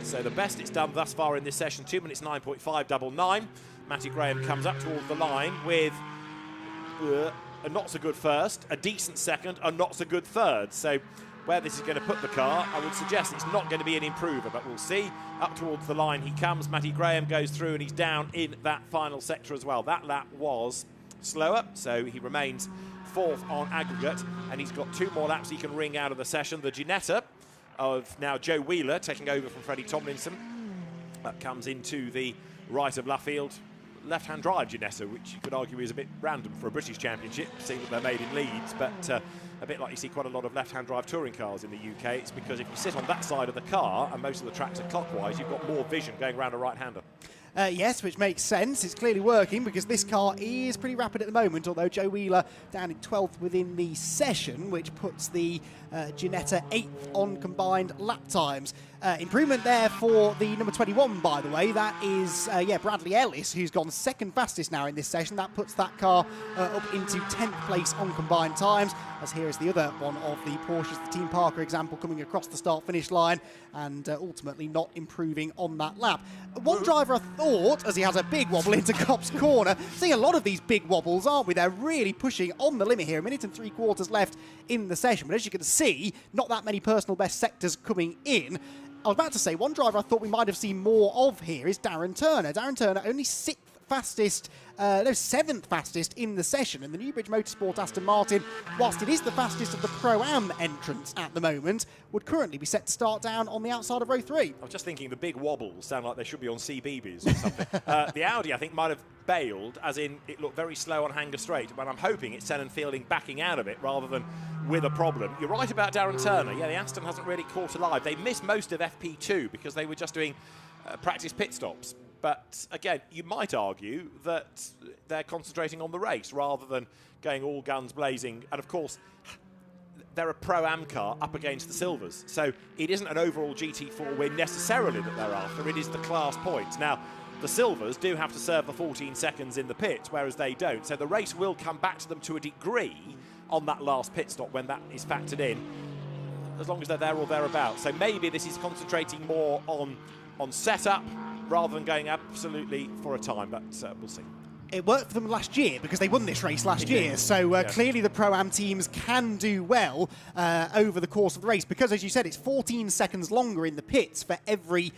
so the best it's done thus far in this session, 2 minutes 9.599. Matty Graham comes up towards the line with a not so good first, a decent second, a not so good third. So where this is going to put the car, I would suggest it's not going to be an improver, but we'll see. Up towards the line he comes. Matty Graham goes through and he's down in that final sector as well. That lap was slower, so he remains 4th on aggregate, and he's got 2 more laps he can wring out of the session. The Ginetta of now Joe Wheeler taking over from Freddie Tomlinson. That comes into the right of Luffield. Left-hand drive Ginetta, which you could argue is a bit random for a British Championship, seeing that they're made in Leeds, but a bit like you see quite a lot of left-hand drive touring cars in the UK. It's because if you sit on that side of the car, and most of the tracks are clockwise, you've got more vision going around a right-hander. Yes, which makes sense. It's clearly working because this car is pretty rapid at the moment, although Joe Wheeler down in 12th within the session, which puts the Ginetta 8th on combined lap times. Improvement there for the number 21, by the way. That is, Bradley Ellis, who's gone 2nd fastest now in this session. That puts that car up into 10th place on combined times. As here is the other one of the Porsches, the Team Parker example, coming across the start-finish line and ultimately not improving on that lap. One driver I thought, as he has a big wobble into Copse Corner, seeing a lot of these big wobbles, aren't we? They're really pushing on the limit here. 1 minute and 3/4 left in the session, but as you can see, not that many personal best sectors coming in. I was about to say, one driver I thought we might have seen more of here is Darren Turner. Darren Turner, only 6th fastest, 7th fastest in the session. And the Newbridge Motorsport Aston Martin, whilst it is the fastest of the Pro-Am entrants at the moment, would currently be set to start down on the outside of row 3. I was just thinking the big wobbles sound like they should be on CBeebies or something. The Audi, I think, might have bailed, as in it looked very slow on Hanger Straight, but I'm hoping it's Sennan Fielding backing out of it rather than with a problem. You're right about Darren Turner. Yeah, the Aston hasn't really caught alive. They missed most of FP2 because they were just doing practice pit stops. But again, you might argue that they're concentrating on the race rather than going all guns blazing. And of course, they're a Pro-Am car up against the Silvers. So it isn't an overall GT4 win necessarily that they're after. It is the class points. Now, the Silvers do have to serve the 14 seconds in the pit, whereas they don't. So the race will come back to them to a degree on that last pit stop when that is factored in, as long as they're there or thereabouts. So maybe this is concentrating more on setup rather than going absolutely for a time, but we'll see. It worked for them last year because they won this race last year. So clearly the Pro-Am teams can do well over the course of the race because, as you said, it's 14 seconds longer in the pits for every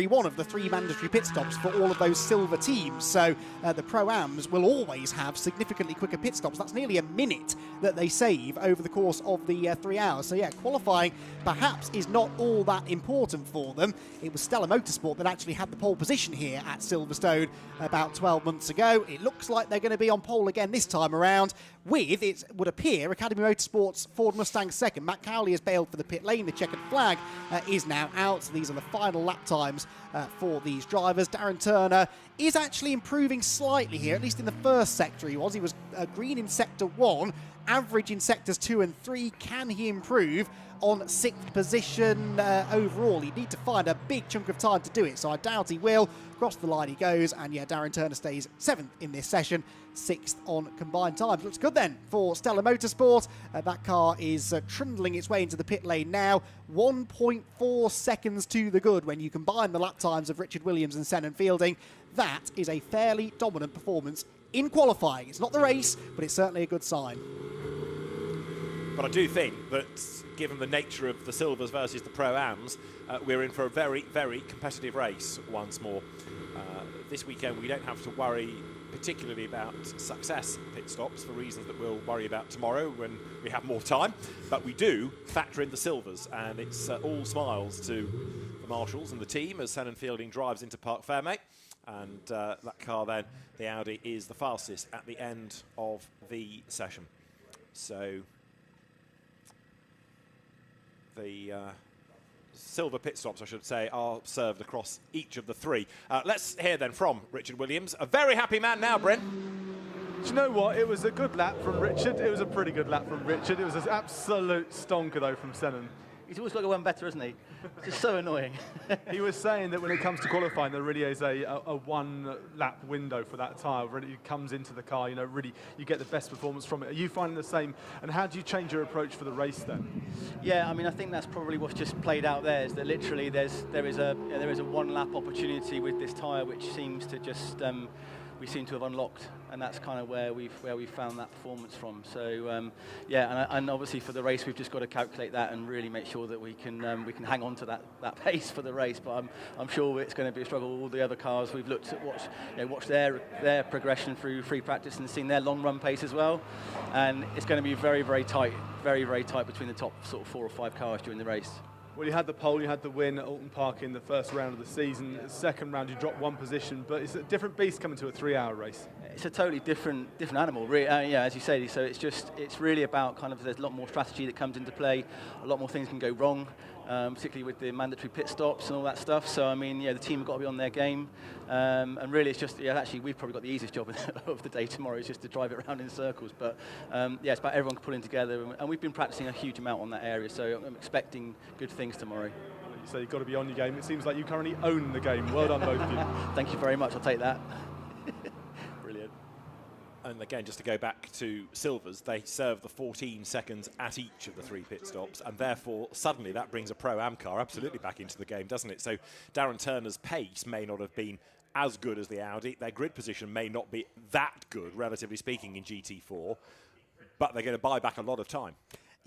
one of the 3 mandatory pit stops for all of those silver teams. So the Pro-Ams will always have significantly quicker pit stops. That's nearly a minute that they save over the course of the 3 hours. So yeah, qualifying perhaps is not all that important for them. It was Stella Motorsport that actually had the pole position here at Silverstone about 12 months ago. It looks like they're going to be on pole again this time around with, it would appear, Academy Motorsport's Ford Mustang second. Matt Cowley has bailed for the pit lane. The checkered flag is now out. So these are the final lap times for these drivers. Darren Turner is actually improving slightly here, at least in the first sector he was. He was green in sector 1, average in sectors 2 and 3. Can he improve on 6th position overall? He'd need to find a big chunk of time to do it, so I doubt he will. Across the line he goes, and yeah, Darren Turner stays 7th in this session, 6th on combined times. Looks good then for Stella Motorsport. That car is trundling its way into the pit lane now. 1.4 seconds to the good when you combine the lap times of Richard Williams and Sennan Fielding. That is a fairly dominant performance in qualifying. It's not the race, but it's certainly a good sign. But I do think that, given the nature of the Silvers versus the Pro-Ams, we're in for a very, very competitive race once more. This weekend we don't have to worry particularly about success pit stops for reasons that we'll worry about tomorrow when we have more time. But we do factor in the Silvers, and it's all smiles to the marshals and the team as Sennan Fielding drives into Parc Fermé. And that car then, the Audi, is the fastest at the end of the session. So the silver pit stops, I should say, are served across each of the three. Let's hear then from Richard Williams. A very happy man now, Bryn. Do you know what? It was a good lap from Richard. It was a pretty good lap from Richard. It was an absolute stonker, though, from Sennan. He's always got to go one better, isn't he? It's just so annoying. He was saying that when it comes to qualifying, there really is a one-lap window for that tyre. When it comes into the car, you know, really you get the best performance from it. Are you finding the same? And how do you change your approach for the race then? Yeah, I mean, I think that's probably what's just played out there. Is that literally there is a one-lap opportunity with this tyre, which seems to just we seem to have unlocked, and that's kind of where we've found that performance from. So yeah, and obviously for the race we've just got to calculate that and really make sure that we can hang on to that pace for the race. But I'm sure it's going to be a struggle. All the other cars we've looked at watched their progression through free practice and seen their long run pace as well, and it's going to be very, very tight between the top sort of 4 or 5 cars during the race. Well, you had the pole, you had the win at Alton Park in the first round of the season. Second round, you dropped one position, but it's a different beast coming to a 3-hour race. It's a totally different animal, really. Yeah, as you say. So it's really about kind of there's a lot more strategy that comes into play. A lot more things can go wrong, particularly with the mandatory pit stops and all that stuff. So I mean, yeah, the team have got to be on their game, and really it's just actually we've probably got the easiest job of the day tomorrow. Is just to drive it around in circles. But yeah, it's about everyone pulling together, and we've been practicing a huge amount on that area. So I'm expecting good things tomorrow. So you've got to be on your game. It seems like you currently own the game. Well done, both of you. Thank you very much. I'll take that. Brilliant. And again, just to go back to Silvers, they serve the 14 seconds at each of the 3 pit stops, and therefore suddenly that brings a Pro-Am car absolutely back into the game, doesn't it? So Darren Turner's pace may not have been as good as the Audi. Their grid position may not be that good, relatively speaking, in GT4, but they're going to buy back a lot of time.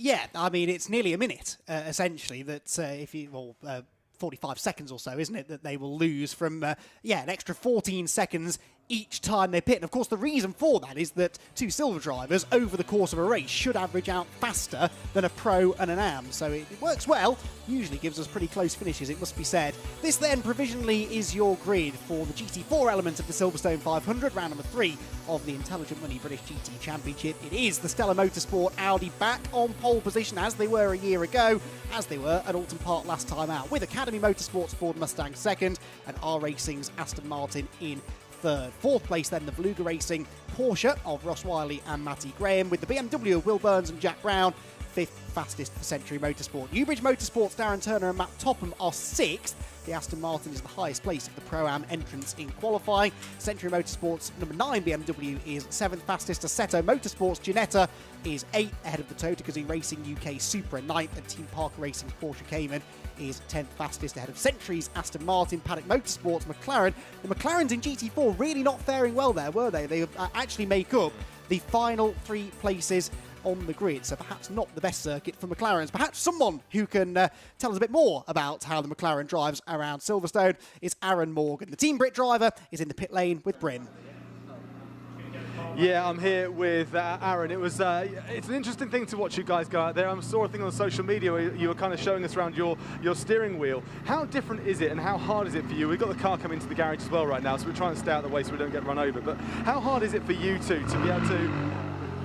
Yeah, I mean, it's nearly a minute, essentially, that 45 seconds or so, isn't it, that they will lose from, an extra 14 seconds each time they pit. And of course, the reason for that is that 2 silver drivers over the course of a race should average out faster than a pro and an am. So it works well, usually gives us pretty close finishes, it must be said. This then provisionally is your grid for the GT4 element of the Silverstone 500, round number 3 of the Intelligent Money British GT Championship. It is the Stella Motorsport Audi back on pole position as they were a year ago, as they were at Alton Park last time out, with Academy Motorsports Ford Mustang second and R Racing's Aston Martin in third. Fourth place then the Beluga Racing Porsche of Ross Wiley and Matty Graham, with the BMW of Will Burns and Jack Brown fifth fastest for Century Motorsport. Newbridge Motorsports Darren Turner and Matt Topham are sixth. The Aston Martin is the highest place of the Pro-Am entrants in qualifying. Century Motorsports number 9 BMW is 7th fastest. Assetto Motorsports Ginetta is 8th ahead of the Toyota Gazoo Racing UK Supra 9th, and Team Parker Racing's Porsche Cayman is 10th fastest ahead of Century's Aston Martin. Paddock Motorsports McLaren. The McLarens in GT4 really not faring well there, were they? They actually make up the final 3 places on the grid, so perhaps not the best circuit for McLarens. Perhaps someone who can tell us a bit more about how the McLaren drives around Silverstone is Aaron Morgan. The Team Brit driver is in the pit lane with Bryn. Yeah, I'm here with Aaron. It was it's an interesting thing to watch you guys go out there. I saw a thing on social media where you were kind of showing us around your steering wheel. How different is it and how hard is it for you? We've got the car coming into the garage as well right now, so we're trying to stay out of the way so we don't get run over. But how hard is it for you two to be able to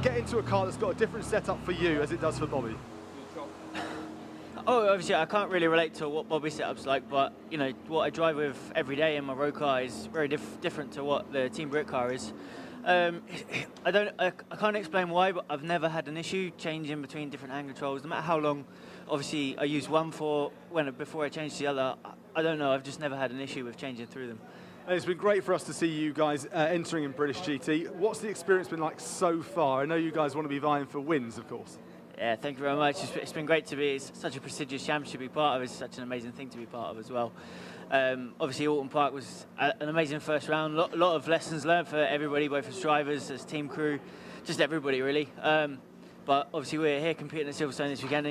get into a car that's got a different setup for you as it does for Bobby? Oh, obviously I can't really relate to what Bobby's setup's like, but you know what I drive with every day in my road car is very different to what the Team Brit car is. I can't explain why, but I've never had an issue changing between different hand controls, no matter how long. Obviously, I use one before I change the other. I don't know. I've just never had an issue with changing through them. And it's been great for us to see you guys entering in British GT. What's the experience been like so far? I know you guys want to be vying for wins, of course. Yeah, thank you very much. It's been great to be. It's such a prestigious championship to be part of. It's such an amazing thing to be part of as well. Obviously, Alton Park was an amazing first round. A lot of lessons learned for everybody, both as drivers, as team crew, just everybody really. But obviously we're here competing at Silverstone this weekend.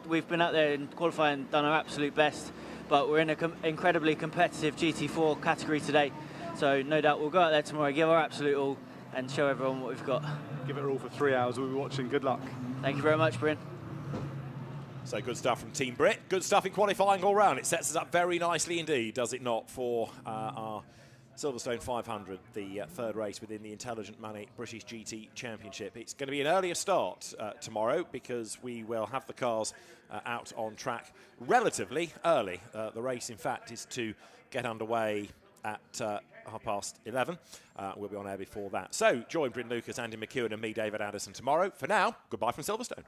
We've been out there in qualifying, done our absolute best, but we're in an incredibly competitive GT4 category today. So no doubt we'll go out there tomorrow, give our absolute all, and show everyone what we've got. Give it all for 3 hours. We'll be watching. Good luck. Thank you very much, Bryn. So good stuff from Team Brit. Good stuff in qualifying all round. It sets us up very nicely indeed, does it not, for our Silverstone 500, the third race within the Intelligent Money British GT Championship. It's going to be an earlier start tomorrow because we will have the cars out on track relatively early. The race, in fact, is to get underway at 11:30. We'll be on air before that. So join Bryn Lucas, Andy McEwen and me, David Anderson, tomorrow. For now, goodbye from Silverstone.